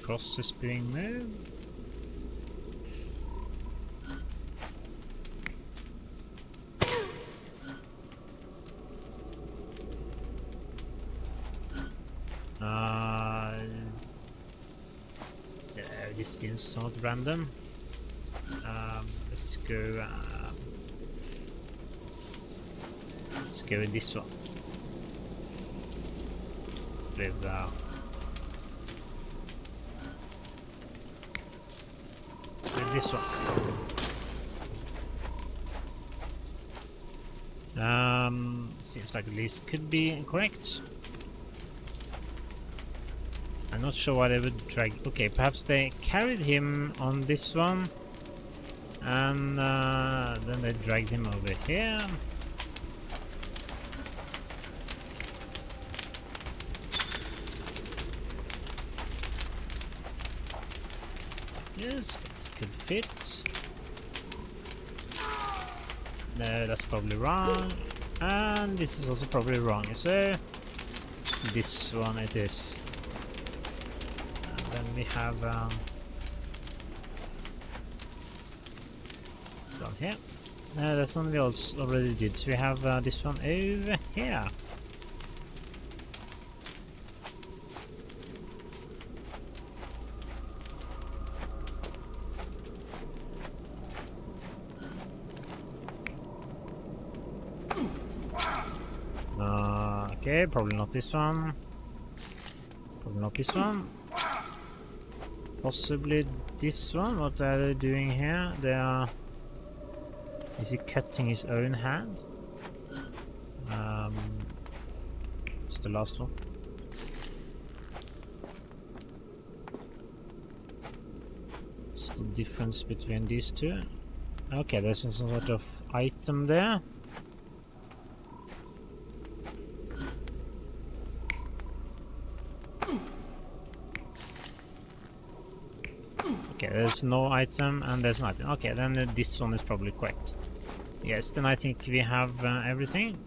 Cross is being moved. This seems somewhat random. Let's go with this one. With this one. Seems like at least could be correct. I'm not sure why they would drag... Okay, perhaps they carried him on this one. And then they dragged him over here. Yes, this could fit. No, that's probably wrong. And this is also probably wrong. So, this one it is. Then we have this one here. That's one we also already did. So we have this one over here. Okay, probably not this one. Probably not this one. Possibly this one. What are they doing here? They are... Is he cutting his own hand? It's the last one. What's the difference between these two? Okay, there's some sort of item there. Okay, there's no item and there's an item. Okay, then this one is probably correct. Yes, then I think we have everything.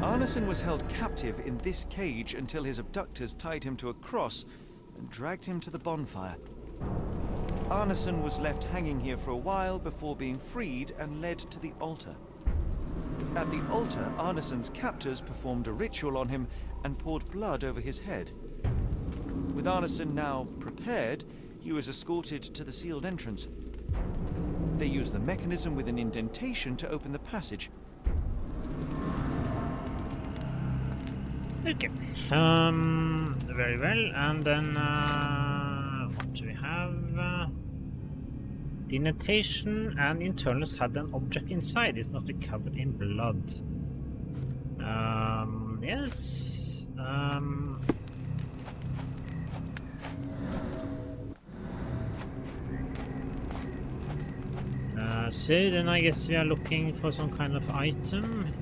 Arneson was held captive in this cage until his abductors tied him to a cross and dragged him to the bonfire. Arneson was left hanging here for a while before being freed and led to the altar. At the altar, Arneson's captors performed a ritual on him and poured blood over his head. With Arneson now prepared, he was escorted to the sealed entrance. They used the mechanism with an indentation to open the passage. Okay. Very well. And then what do we have? The indentation and internals had an object inside. It's not covered in blood. Yes. So then I guess we are looking for some kind of item.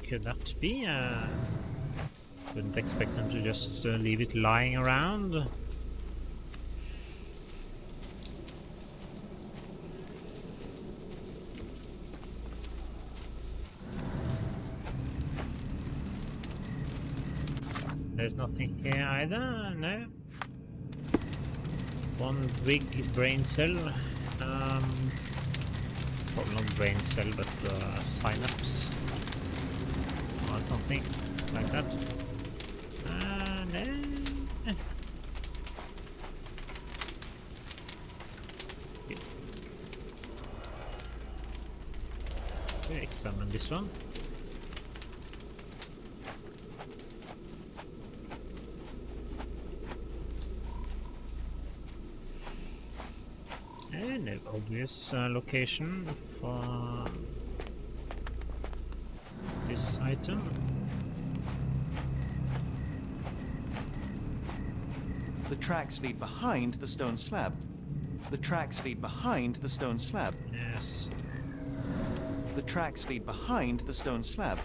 Could that be? Wouldn't expect them to just leave it lying around. There's nothing here either, no. One big brain cell. Probably not brain cell, but synapse. Or something like that. No. Okay, examine this one. No obvious location for this item. The tracks lead behind the stone slab. The tracks lead behind the stone slab. Yes. The tracks lead behind the stone slab.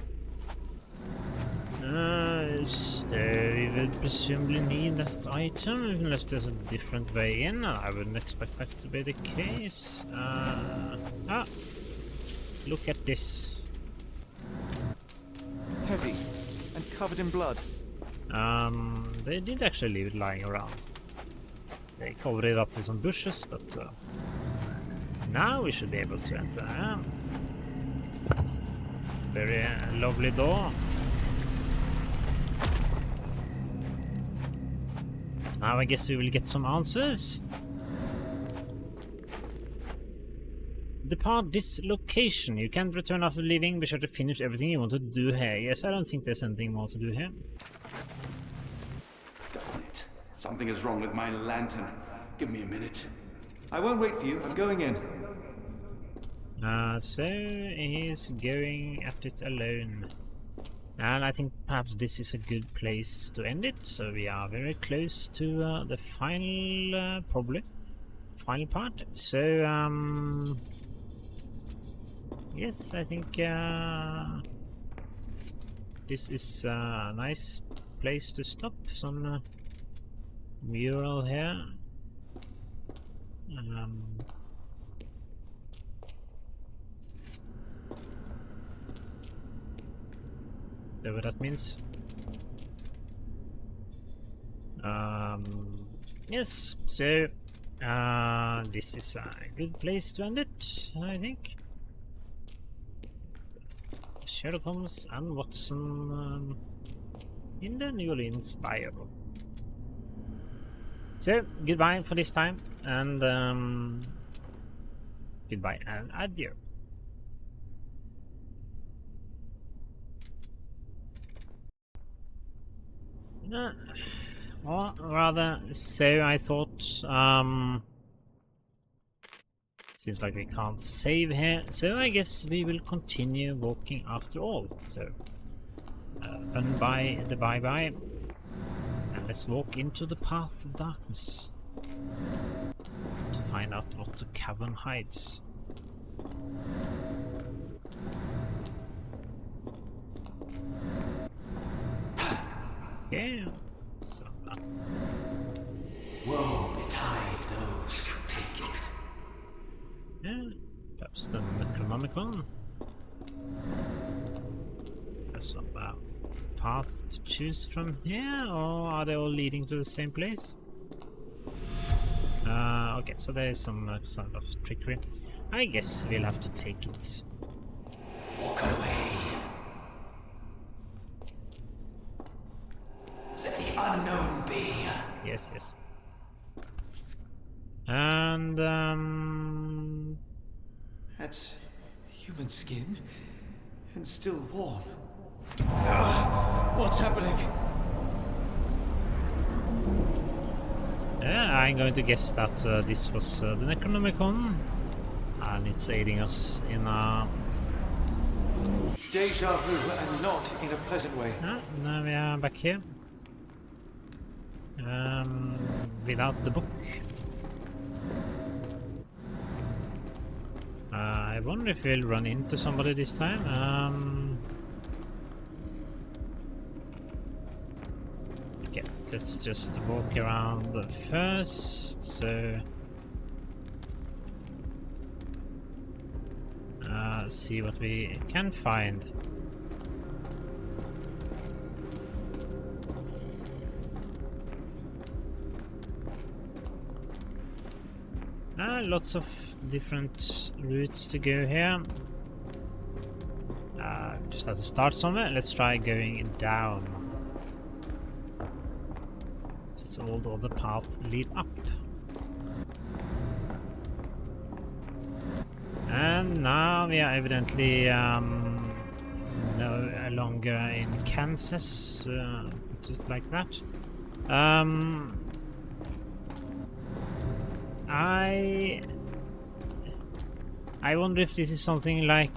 So we will presumably need that item unless there's a different way in. I wouldn't expect that to be the case. Look at this. Heavy and covered in blood. They did actually leave it lying around. They covered it up with some bushes, but now we should be able to enter. Very lovely door. Now I guess we will get some answers. Depart this location. You can't return after leaving. Be sure to finish everything you want to do here. Yes, I don't think there's anything more to do here. Darn it. Something is wrong with my lantern. Give me a minute. I won't wait for you. I'm going in. So he's going at it alone. And I think perhaps this is a good place to end it. So we are very close to the final, probably, final part. So, yes, I think this is a nice place to stop. Some mural here. What that means. Yes, so this is a good place to end it, I think. Sherlock Holmes and Watson in the New Orleans Bayou. So, goodbye for this time, and goodbye and adieu. Or rather, so I thought, seems like we can't save here, so I guess we will continue walking after all. So, unbuy the bye-bye, and let's walk into the path of darkness to find out what the cavern hides. Yeah, so woe betide those who take it. Yeah, perhaps the Necronomicon. There's some path to choose from here, or are they all leading to the same place? Okay, so there is some sort of trickery. I guess we'll have to take it. Walk away. Let the unknown be. Yes, yes. And That's human skin, and still warm. What's happening? yeah, I'm going to guess that this was the Necronomicon, and it's aiding us in Deja vu, and not in a pleasant way. now we are back here. Without the book. I wonder if we'll run into somebody this time. Okay, let's just walk around first. So, see what we can find. Lots of different routes to go here. Just have to start somewhere. Let's try going down. Since all the other paths lead up. And now we are evidently no longer in Kansas, just like that. I wonder if this is something like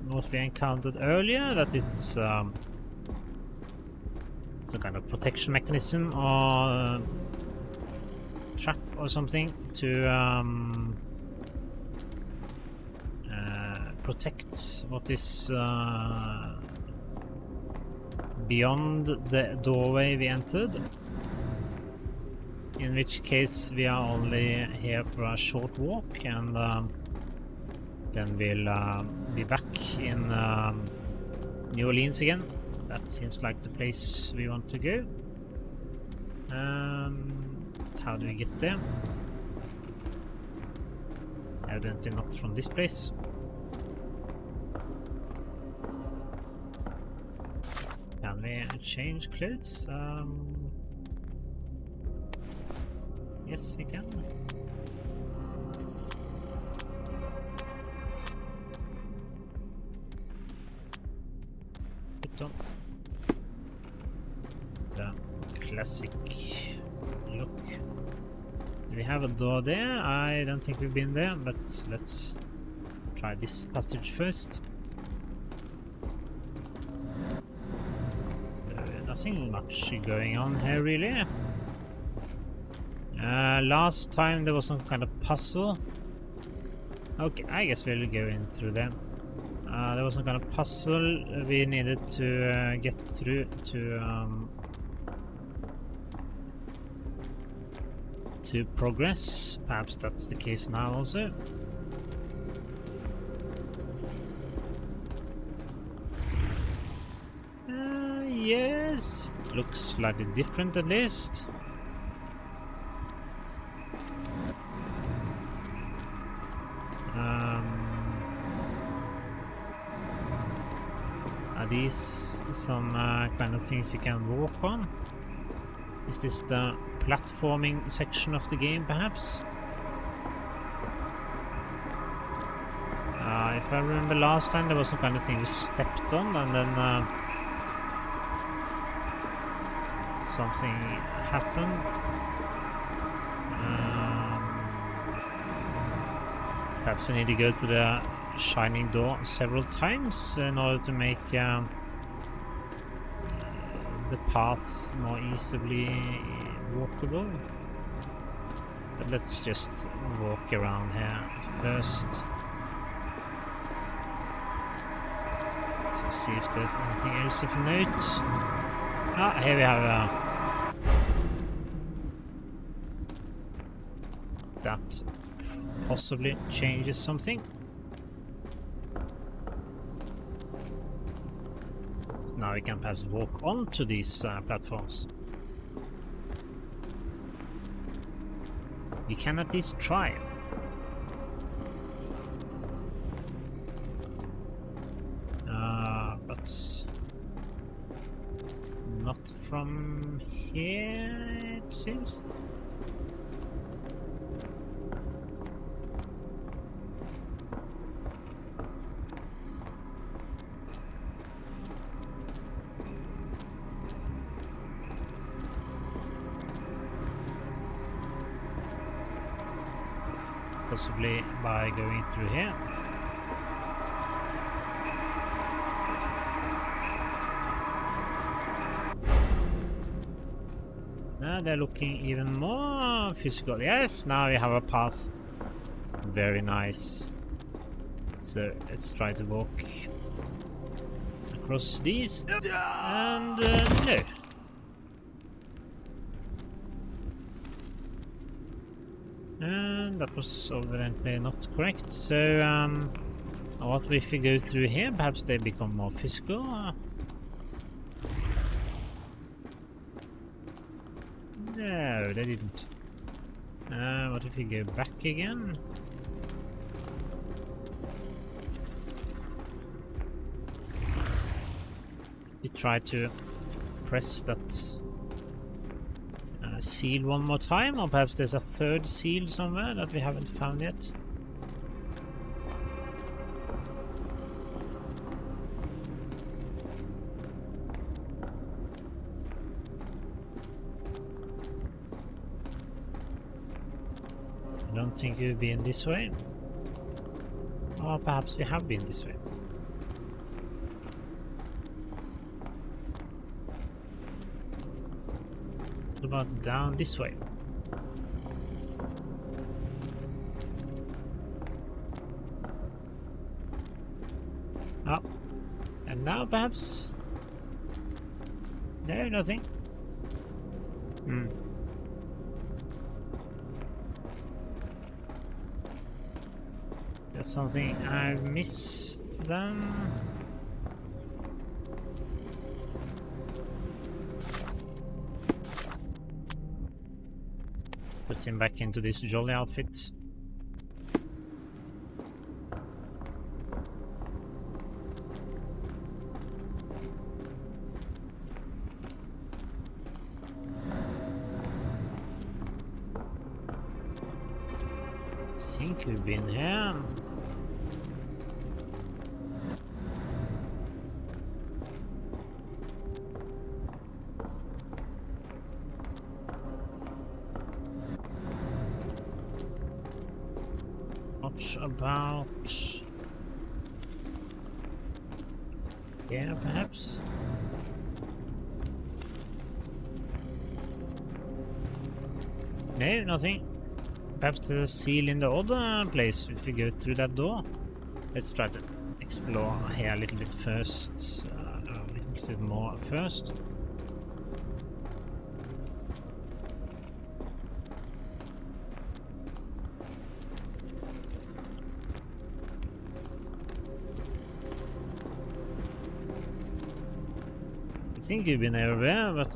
what we encountered earlier, that it's some kind of protection mechanism or trap or something to protect what is beyond the doorway we entered. In which case we are only here for a short walk, and then we'll be back in New Orleans again. That seems like the place we want to go. How do we get there? Evidently not from this place. Can we change clothes? Yes, we can. Put on the classic look. Do we have a door there? I don't think we've been there, but let's try this passage first. Nothing much going on here, really. Last time there was some kind of puzzle. Okay, I guess we'll go in through them. There was some kind of puzzle we needed to get through to progress. Perhaps that's the case now also. Yes, looks slightly different at least. Are these some kind of things you can walk on? Is this the platforming section of the game, perhaps? If I remember last time, there was some kind of thing you stepped on, and then something happened. Perhaps we need to go to the shining door several times in order to make the paths more easily walkable. But let's just walk around here first to see if there's anything else of note. Here we have that possibly changes something. Now we can perhaps walk onto these platforms. We can at least try. But not from here, it seems. Possibly by going through here. Now they're looking even more physical. Yes, now we have a path. Very nice. So let's try to walk across these. And no. And that was evidently not correct. So, what if we go through here? Perhaps they become more physical? No, they didn't. What if we go back again? We try to press that seal one more time, or perhaps there's a third seal somewhere that we haven't found yet. I don't think we've been this way. Or perhaps we have been this way. What about down this way? Oh, and now perhaps? No, nothing. There's something I've missed then. Put him back into this jolly outfit. I think we've been here. About yeah, perhaps. No, nothing. Perhaps the seal in the other place if we go through that door. Let's try to explore here a little bit first. A little bit more first. I think you've been everywhere, but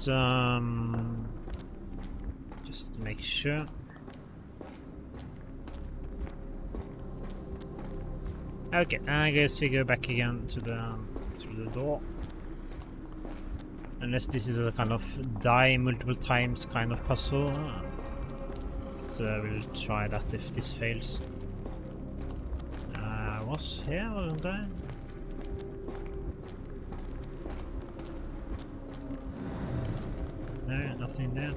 just to make sure. Okay, I guess we go back again to the door. Unless this is a kind of die multiple times kind of puzzle. So we'll try that if this fails. I was here, wasn't I? No, nothing there.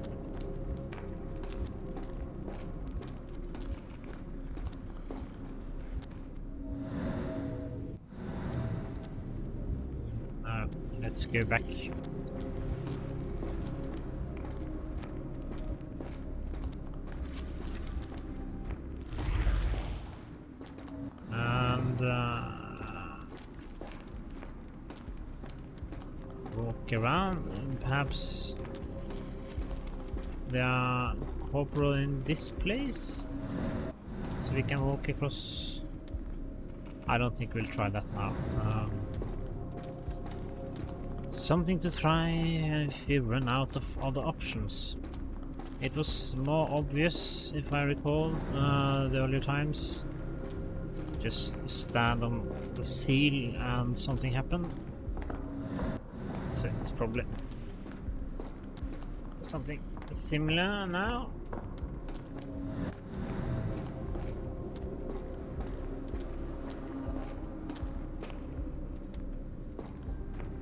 Let's go back. And walk around, and perhaps there are corporal in this place, so we can walk across. I don't think we'll try that now. something to try if we run out of other options. It was more obvious, if I recall, the earlier times. Just stand on the seal and something happened. So it's probably something similar now.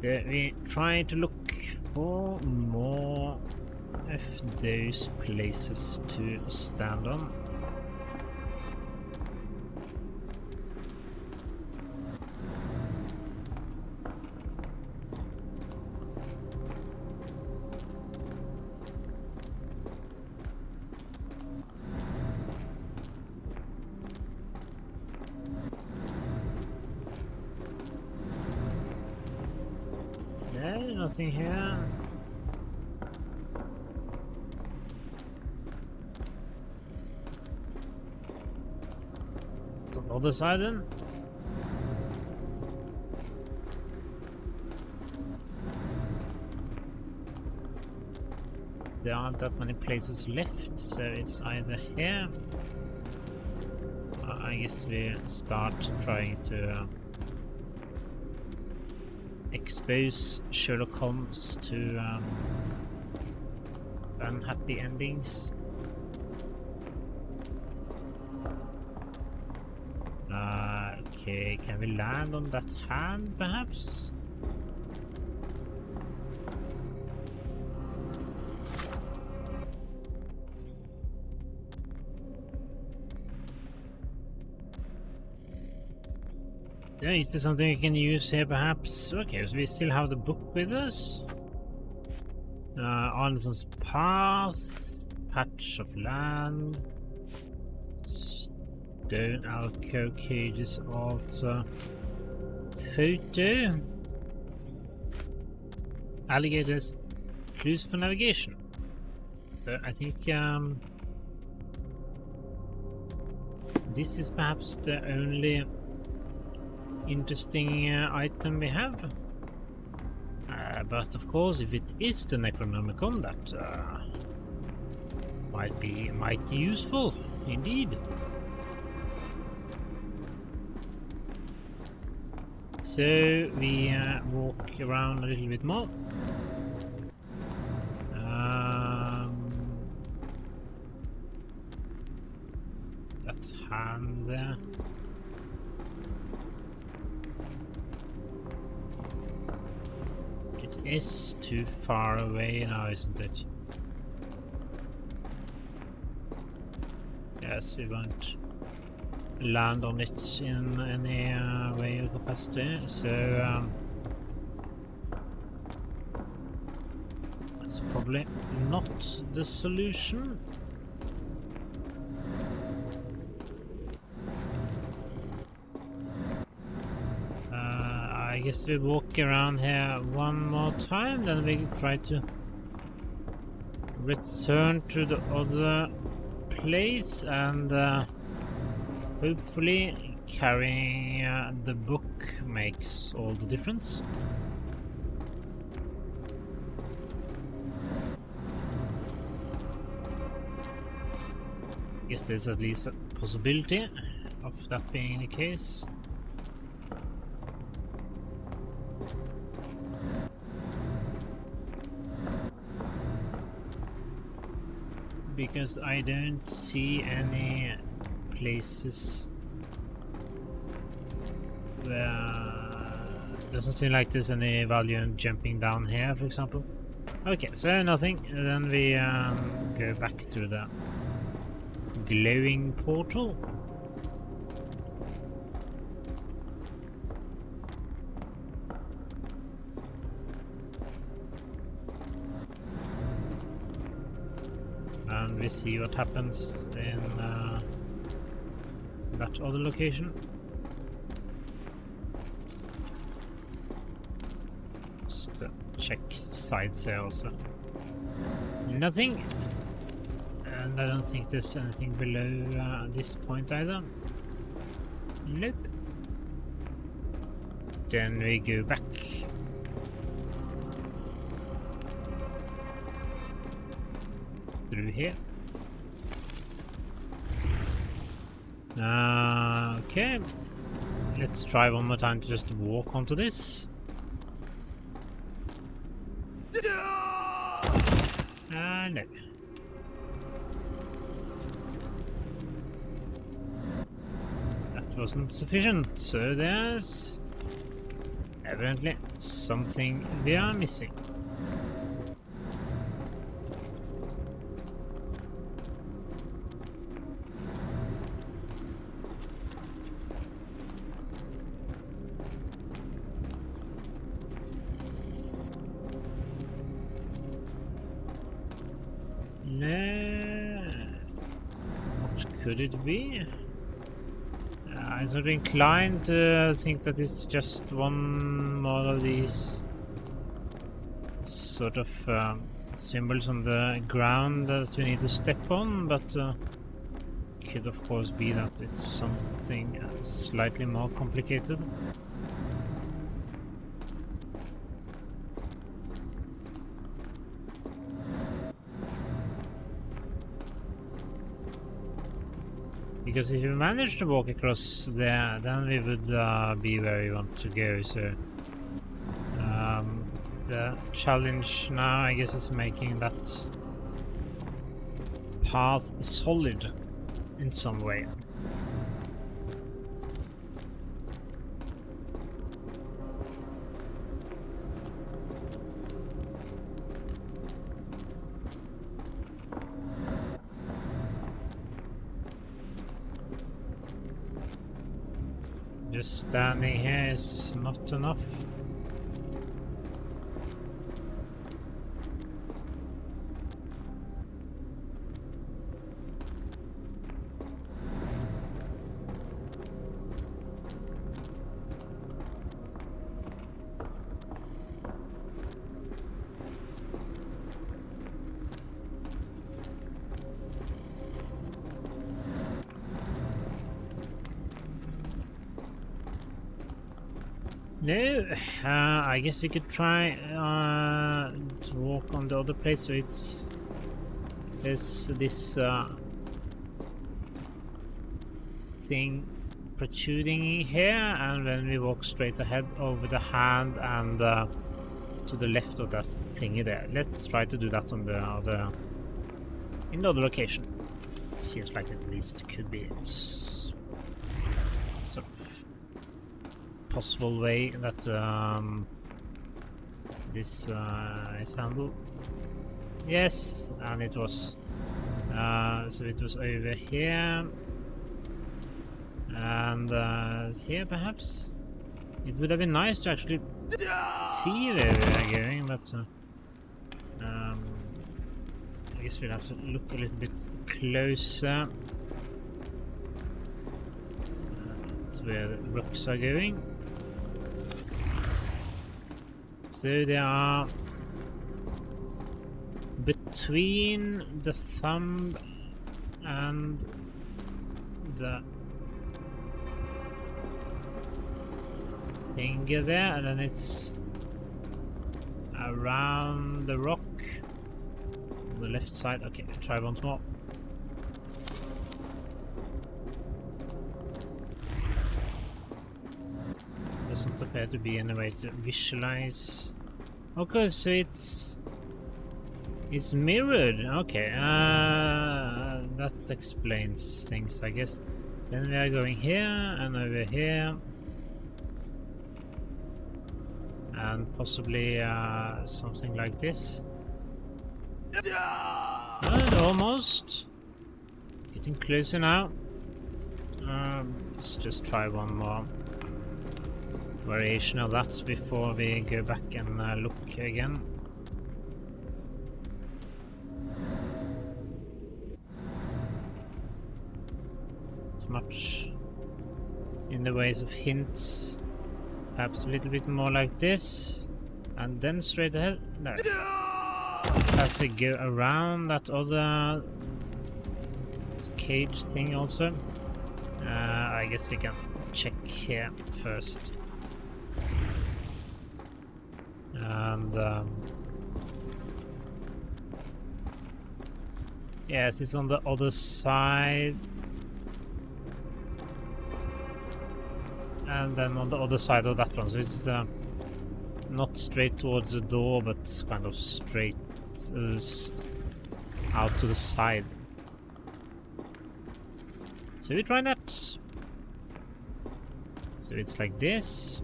We try to look for more of those places to stand on. Nothing here. The other side then? There aren't that many places left, so it's either here. I guess we start trying to expose Sherlock Holmes to unhappy endings. Okay, can we land on that hand perhaps? Yeah, is there something we can use here perhaps? Okay, so we still have the book with us. Anderson's Path, patch of land, stone alcove cages altar, photo, alligators, clues for navigation. So I think this is perhaps the only interesting item we have. But of course, if it is the Necronomicon, that might be mighty useful indeed. So we walk around a little bit more. That hand there. It is too far away now, isn't it? Yes, we won't land on it in any way or capacity, so that's probably not the solution. I guess we walk around here one more time, then we try to return to the other place and hopefully carrying the book makes all the difference. Guess there's at least a possibility of that being the case. Because I don't see any places where doesn't seem like there's any value in jumping down here, for example. Okay, so nothing. Then we go back through the glowing portal. And we see what happens in that other location. Just check sides here also. Nothing. And I don't think there's anything below this point either. Nope. Then we go back. through here. Okay. Let's try one more time to just walk onto this. No. That wasn't sufficient, so there's evidently something we are missing. What could it be? I'm sort of inclined to think that it's just one more of these sort of symbols on the ground that we need to step on, but could of course be that it's something slightly more complicated. Because if we manage to walk across there, then we would be where we want to go. So the challenge now, I guess, is making that path solid in some way. Just standing here is not enough. No, I guess we could try to walk on the other place. So there's this thing protruding here, and then we walk straight ahead over the hand and to the left of that thingy there. Let's try to do that on the other location. Seems like at least could be sort of possible way that this is handled. Yes, and it was so it was over here and here perhaps. It would have been nice to actually see where we are going, but I guess we'll have to look a little bit closer to where the rocks are going. So they are between the thumb and the finger there, and then it's around the rock on the left side. Okay, try once more. Doesn't appear to be any way to visualize. Okay, so it's mirrored. Okay, that explains things, I guess. Then we are going here and over here, and possibly something like this. Almost getting closer now. Let's just try one more variation of that before we go back and look again. Not much in the ways of hints. Perhaps a little bit more like this, and then straight ahead. No. Have to go around that other cage thing also. I guess we can check here first. And Yes, it's on the other side. And then on the other side of that one, so it's not straight towards the door, but kind of straight out to the side. So we try that. So it's like this.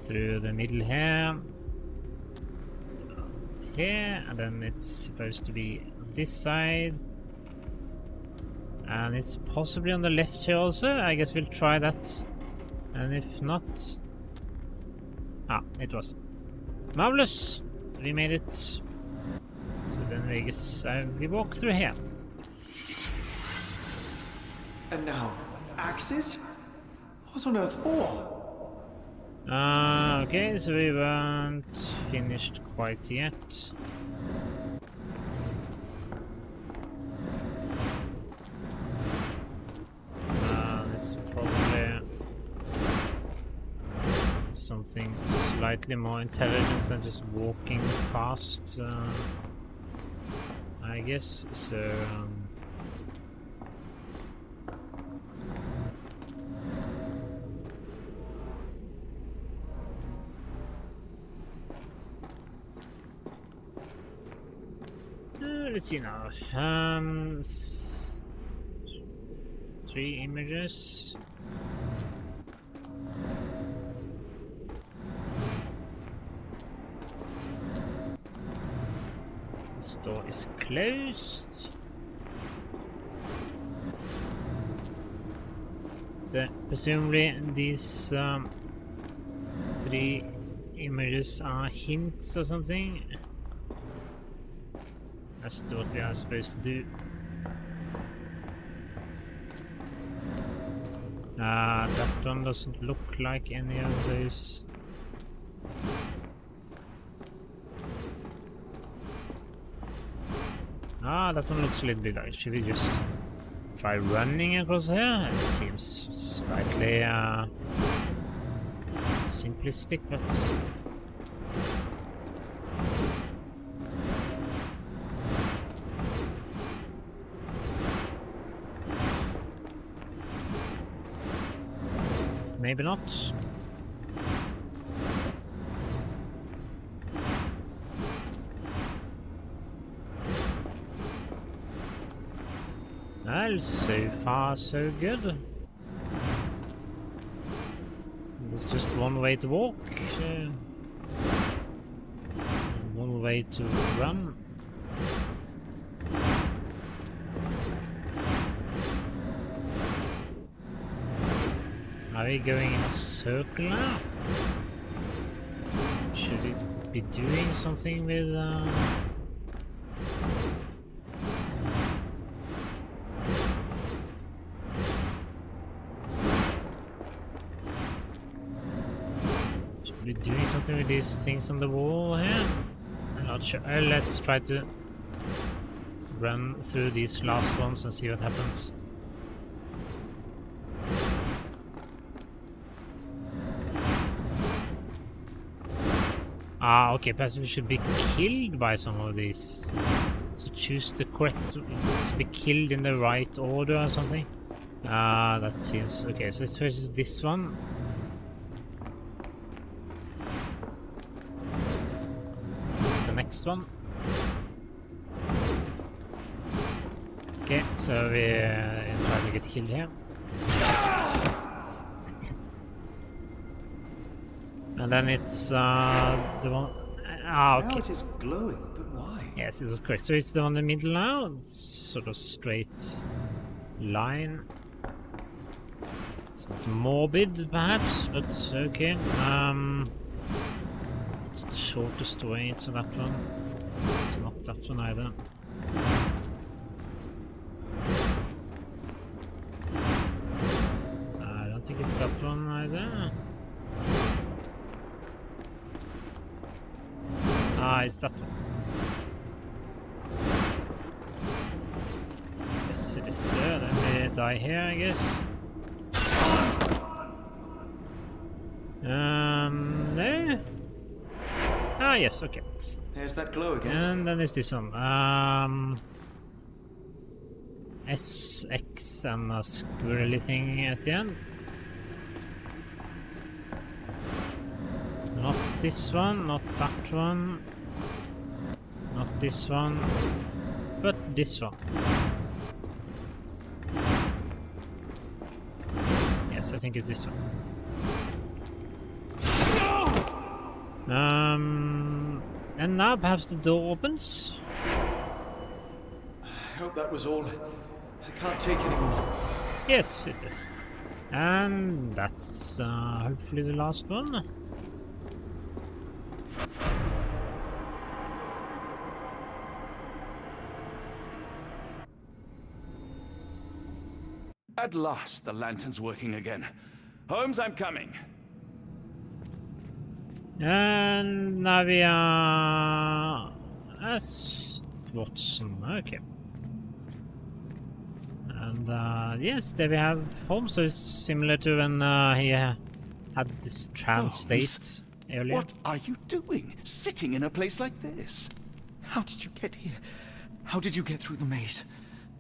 Through the middle here. Here, and then it's supposed to be on this side. And it's possibly on the left here also. I guess we'll try that. And if not... Ah, it was. Marvelous! We made it. So then we guess we walk through here. And now, axes? What on earth for? Okay, so we weren't finished quite yet. This is probably something slightly more intelligent than just walking fast, I guess. So let's see now. 3 images. This door is closed. But presumably these 3 images are hints or something. That's what we are supposed to do. That one doesn't look like any of those. That one looks a little bit like. Should we just try running across here? It seems slightly simplistic, but maybe not. Well, so far so good. There's just one way to walk. One way to run. Are we going in a circle now? Should we be doing something with should we be doing something with these things on the wall here? I'm not sure. Let's try to run through these last ones and see what happens. Okay, perhaps we should be killed by some of these. To choose the correct... to be killed in the right order or something. That seems... Okay, so this is this one. This is the next one. Okay, so we try to get killed here. And then it's the one... okay. Now it is glowing, but why? Yes, it was correct. So it's the one in the middle now. It's sort of straight line. It's not morbid, perhaps, but okay. It's the shortest way to that one. It's not that one either. I don't think it's that one either. It's that one. Yes, it is. Then we die here, I guess. No. Yes, okay. There's that glow again. And then there's this one. SX and a squirrely thing at the end. Not this one, not that one. Not this one, but this one. Yes, I think it's this one. And now perhaps the door opens. I hope that was all. I can't take anymore. Yes, it is. And that's hopefully the last one. At last, the lantern's working again. Holmes, I'm coming. And now we are as Watson. Okay. And yes, there we have Holmes. So it's similar to when he had this trance state earlier. What are you doing? Sitting in a place like this? How did you get here? How did you get through the maze?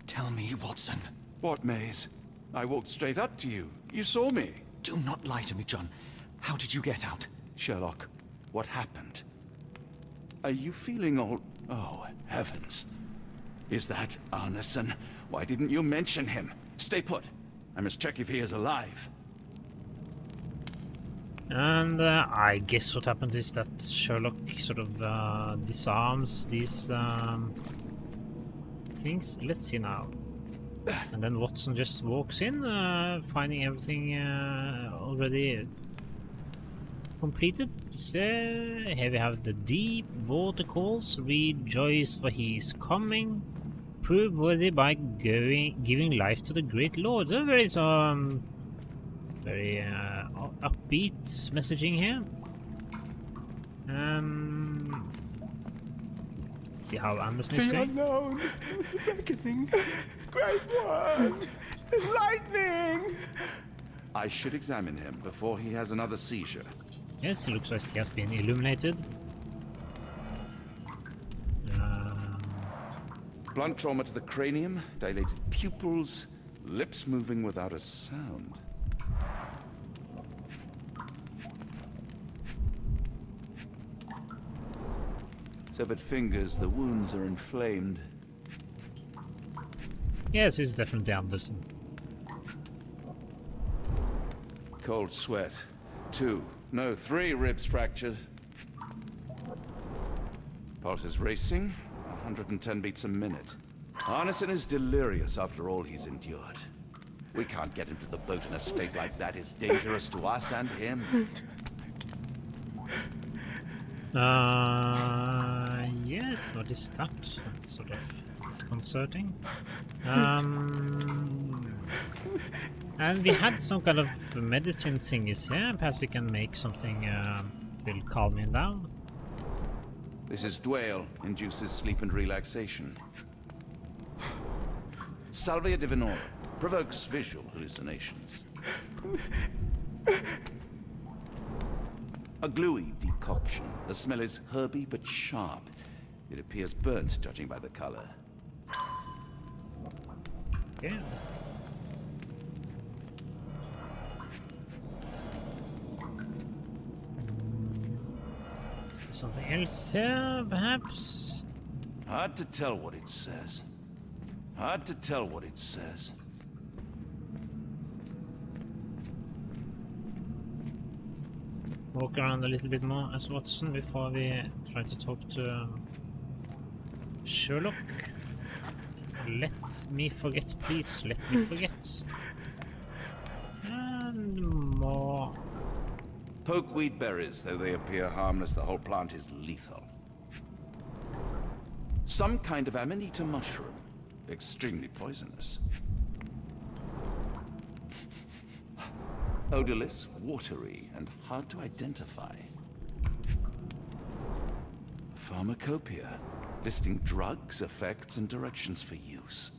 Tell me, Watson. What maze? I walked straight up to you. You saw me. Do not lie to me, John. How did you get out? Sherlock, what happened? Are you feeling all... Oh, heavens. Is that Arneson? Why didn't you mention him? Stay put. I must check if he is alive. And I guess what happens is that Sherlock sort of disarms these things. Let's see now. And then Watson just walks in, finding everything already completed. So here we have the deep water calls, rejoice for he is coming, prove worthy by giving life to the great lord. So very upbeat messaging here. Let's see how Anderson is The doing. unknown, beckoning, great word, lightning. I should examine him before he has another seizure. Yes, it looks like he has been illuminated. Blunt trauma to the cranium, dilated pupils, lips moving without a sound. Severed fingers, the wounds are inflamed. Yes, it's definitely Anderson. Cold sweat. 2, no, 3 ribs fractured. Pulse is racing, 110 beats a minute. Arneson is delirious after all he's endured. We can't get him to the boat in a state like that. It's dangerous to us and him. Yes, what is that? That's sort of disconcerting. And we had some kind of medicine thingies here. Perhaps we can make something will calm him down. This is Dwale, induces sleep and relaxation. Salvia divinorum, provokes visual hallucinations. A gluey decoction. The smell is herby but sharp. It appears burnt, judging by the color. Yeah. Is there something else here, perhaps? Hard to tell what it says. Hard to tell what it says. Walk around a little bit more as Watson before we try to talk to Sherlock. Let me forget, please. Let me forget. And more. Pokeweed berries, though they appear harmless, the whole plant is lethal. Some kind of amanita mushroom. Extremely poisonous. Odorless, watery, and hard to identify. Pharmacopoeia, listing drugs, effects, and directions for use.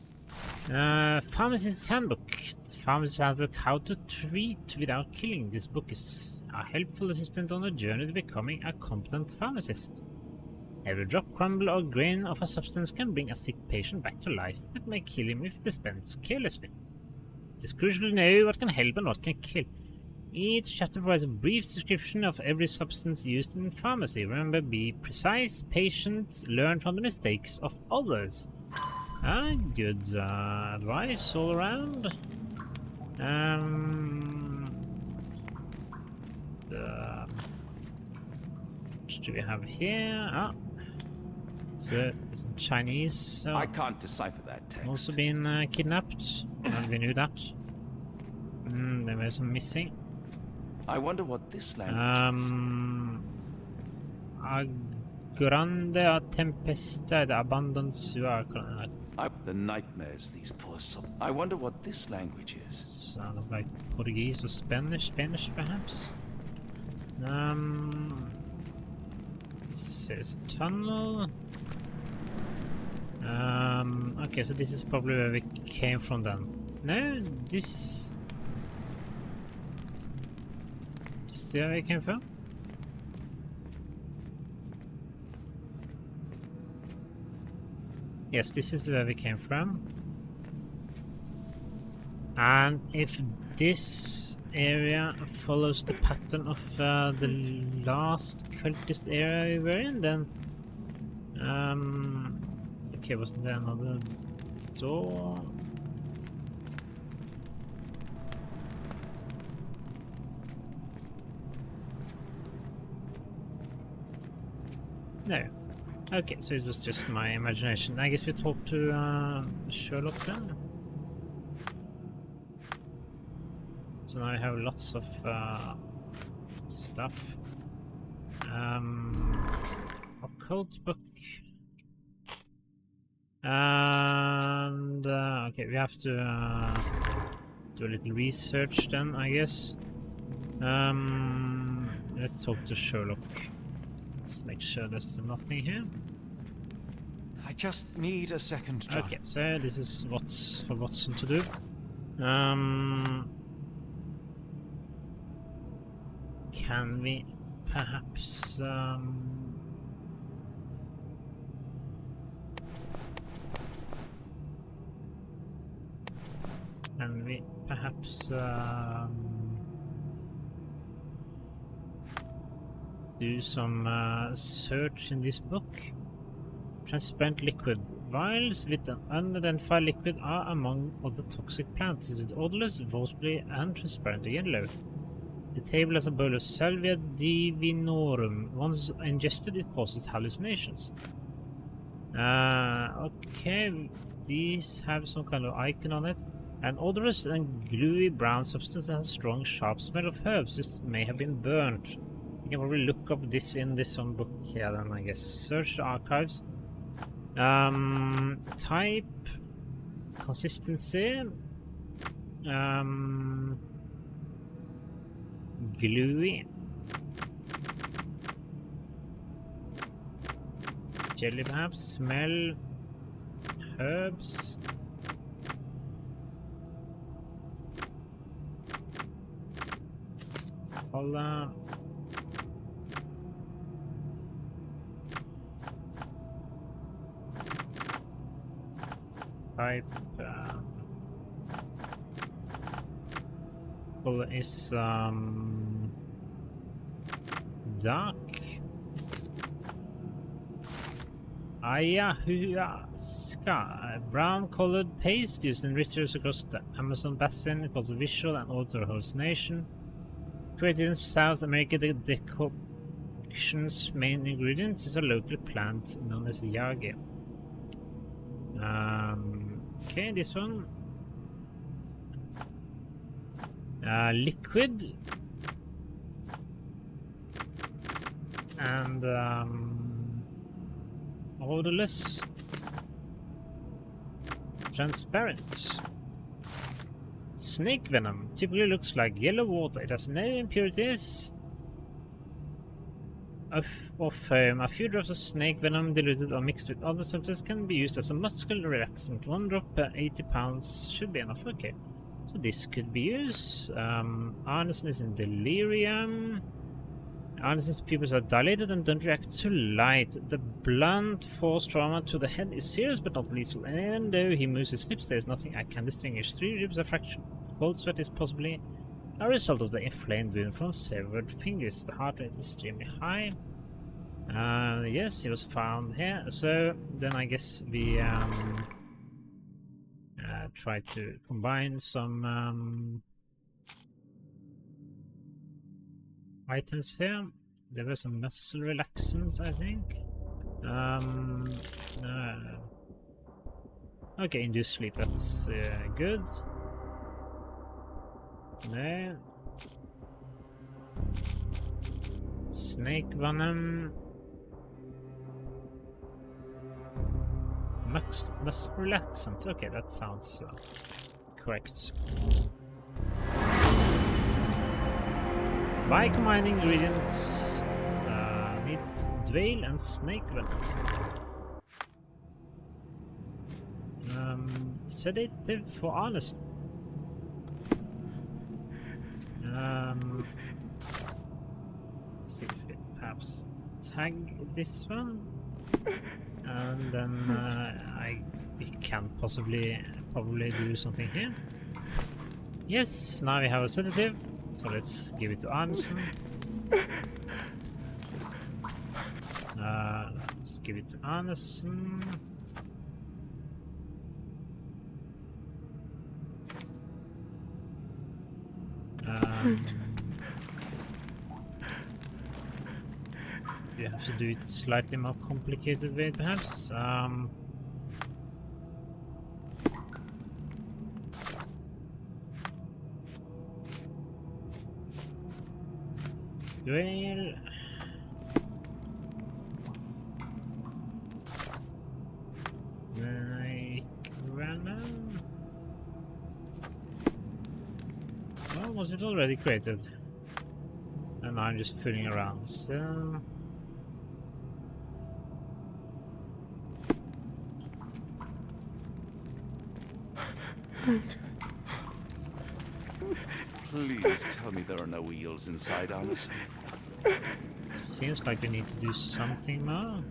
Pharmacist's Handbook. Pharmacist's Handbook, How to Treat Without Killing. This book is a helpful assistant on a journey to becoming a competent pharmacist. Every drop, crumble, or grain of a substance can bring a sick patient back to life, but may kill him if dispensed carelessly. It is crucial to know what can help and what can kill. Each chapter provides a brief description of every substance used in pharmacy. Remember, be precise, patient, learn from the mistakes of others. Good advice all around. What do we have here? So, some Chinese. I can't decipher that text. Also been kidnapped. And we knew that. There were some missing. I wonder what this language is. A grande a tempesta de abandoned sua. The nightmares these poor souls. I wonder what this language is. Sound of like Portuguese or Spanish perhaps. There's a tunnel. Okay, so this is probably where we came from then. No, this is where we came from? Yes, this is where we came from. And if this area follows the pattern of the last cultist area we were in, then okay, wasn't there another door? No. Okay, so it was just my imagination. I guess we talked to Sherlock then. So now I have lots of stuff. Occult book. And okay, we have to do a little research then, I guess. Let's talk to Sherlock. Just make sure there's nothing here. I just need a second, John. Okay, so this is what's for Watson to do. Can we perhaps do some search in this book? Transparent liquid. Vials with an unidentified liquid are among other toxic plants. It is odorless, volatile, and transparent yellow. The table has a bowl of Salvia divinorum. Once ingested, it causes hallucinations. Okay, these have some kind of icon on it. An odorous and gluey brown substance that has a strong, sharp smell of herbs. This may have been burnt. You can probably look up this in this one book here then, I guess. Search the archives. Type. Consistency. Gluey. Jelly perhaps. Smell. Herbs. Color. Type. Color is dark. Ayahuasca, brown colored paste used in rituals across the Amazon basin causes visual and auditory hallucination. Created in South America, the decoction's main ingredient is a local plant known as yage. Okay, this one. Liquid. And odorless. Transparent. Snake venom typically looks like yellow water. It has no impurities of foam. A few drops of snake venom diluted or mixed with other substances can be used as a muscle relaxant. 1 drop per 80 pounds should be enough. Okay, so this could be used. Arneson is in delirium. Anderson's pupils are dilated and don't react to light. The blunt force trauma to the head is serious but not lethal. And even though he moves his lips, there is nothing I can distinguish. 3 ribs are fractured. Cold sweat is possibly a result of the inflamed wound from severed fingers. The heart rate is extremely high. Yes, he was found here. So then I guess we try to combine some items here. There were some muscle relaxants, I think. Okay, induced sleep, that's good. No. Snake venom. Muscle relaxant. Okay, that sounds correct. By combining ingredients, need Dwale and snake venom. Sedative for Arneson. Let's see if we perhaps tag this one, and then we can probably do something here. Yes, now we have a sedative. So let's give it to Arneson. Let's give it to Arneson. We have to do it slightly more complicated way, perhaps. Well, like random. Well, was it already created? And I'm just fooling around. So Please tell me there are no wheels inside, Anderson. Seems like we need to do something more.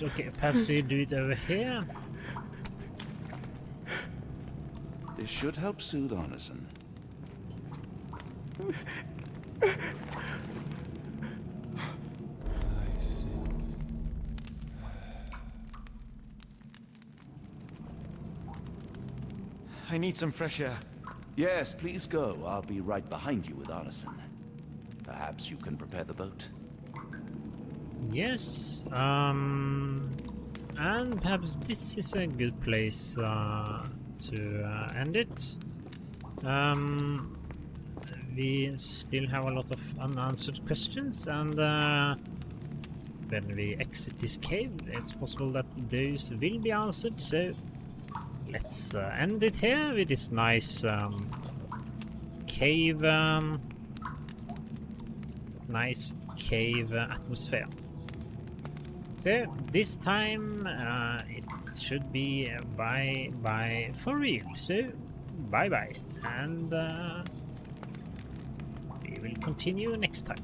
Okay, perhaps we do it over here. This should help soothe Arneson. I need some fresh air. Yes, please go. I'll be right behind you with Arneson. Perhaps you can prepare the boat. Yes, and perhaps this is a good place to end it. We still have a lot of unanswered questions, and when we exit this cave, it's possible that those will be answered. So let's end it here with this nice cave, atmosphere. So this time it should be bye for real. So bye, and we will continue next time.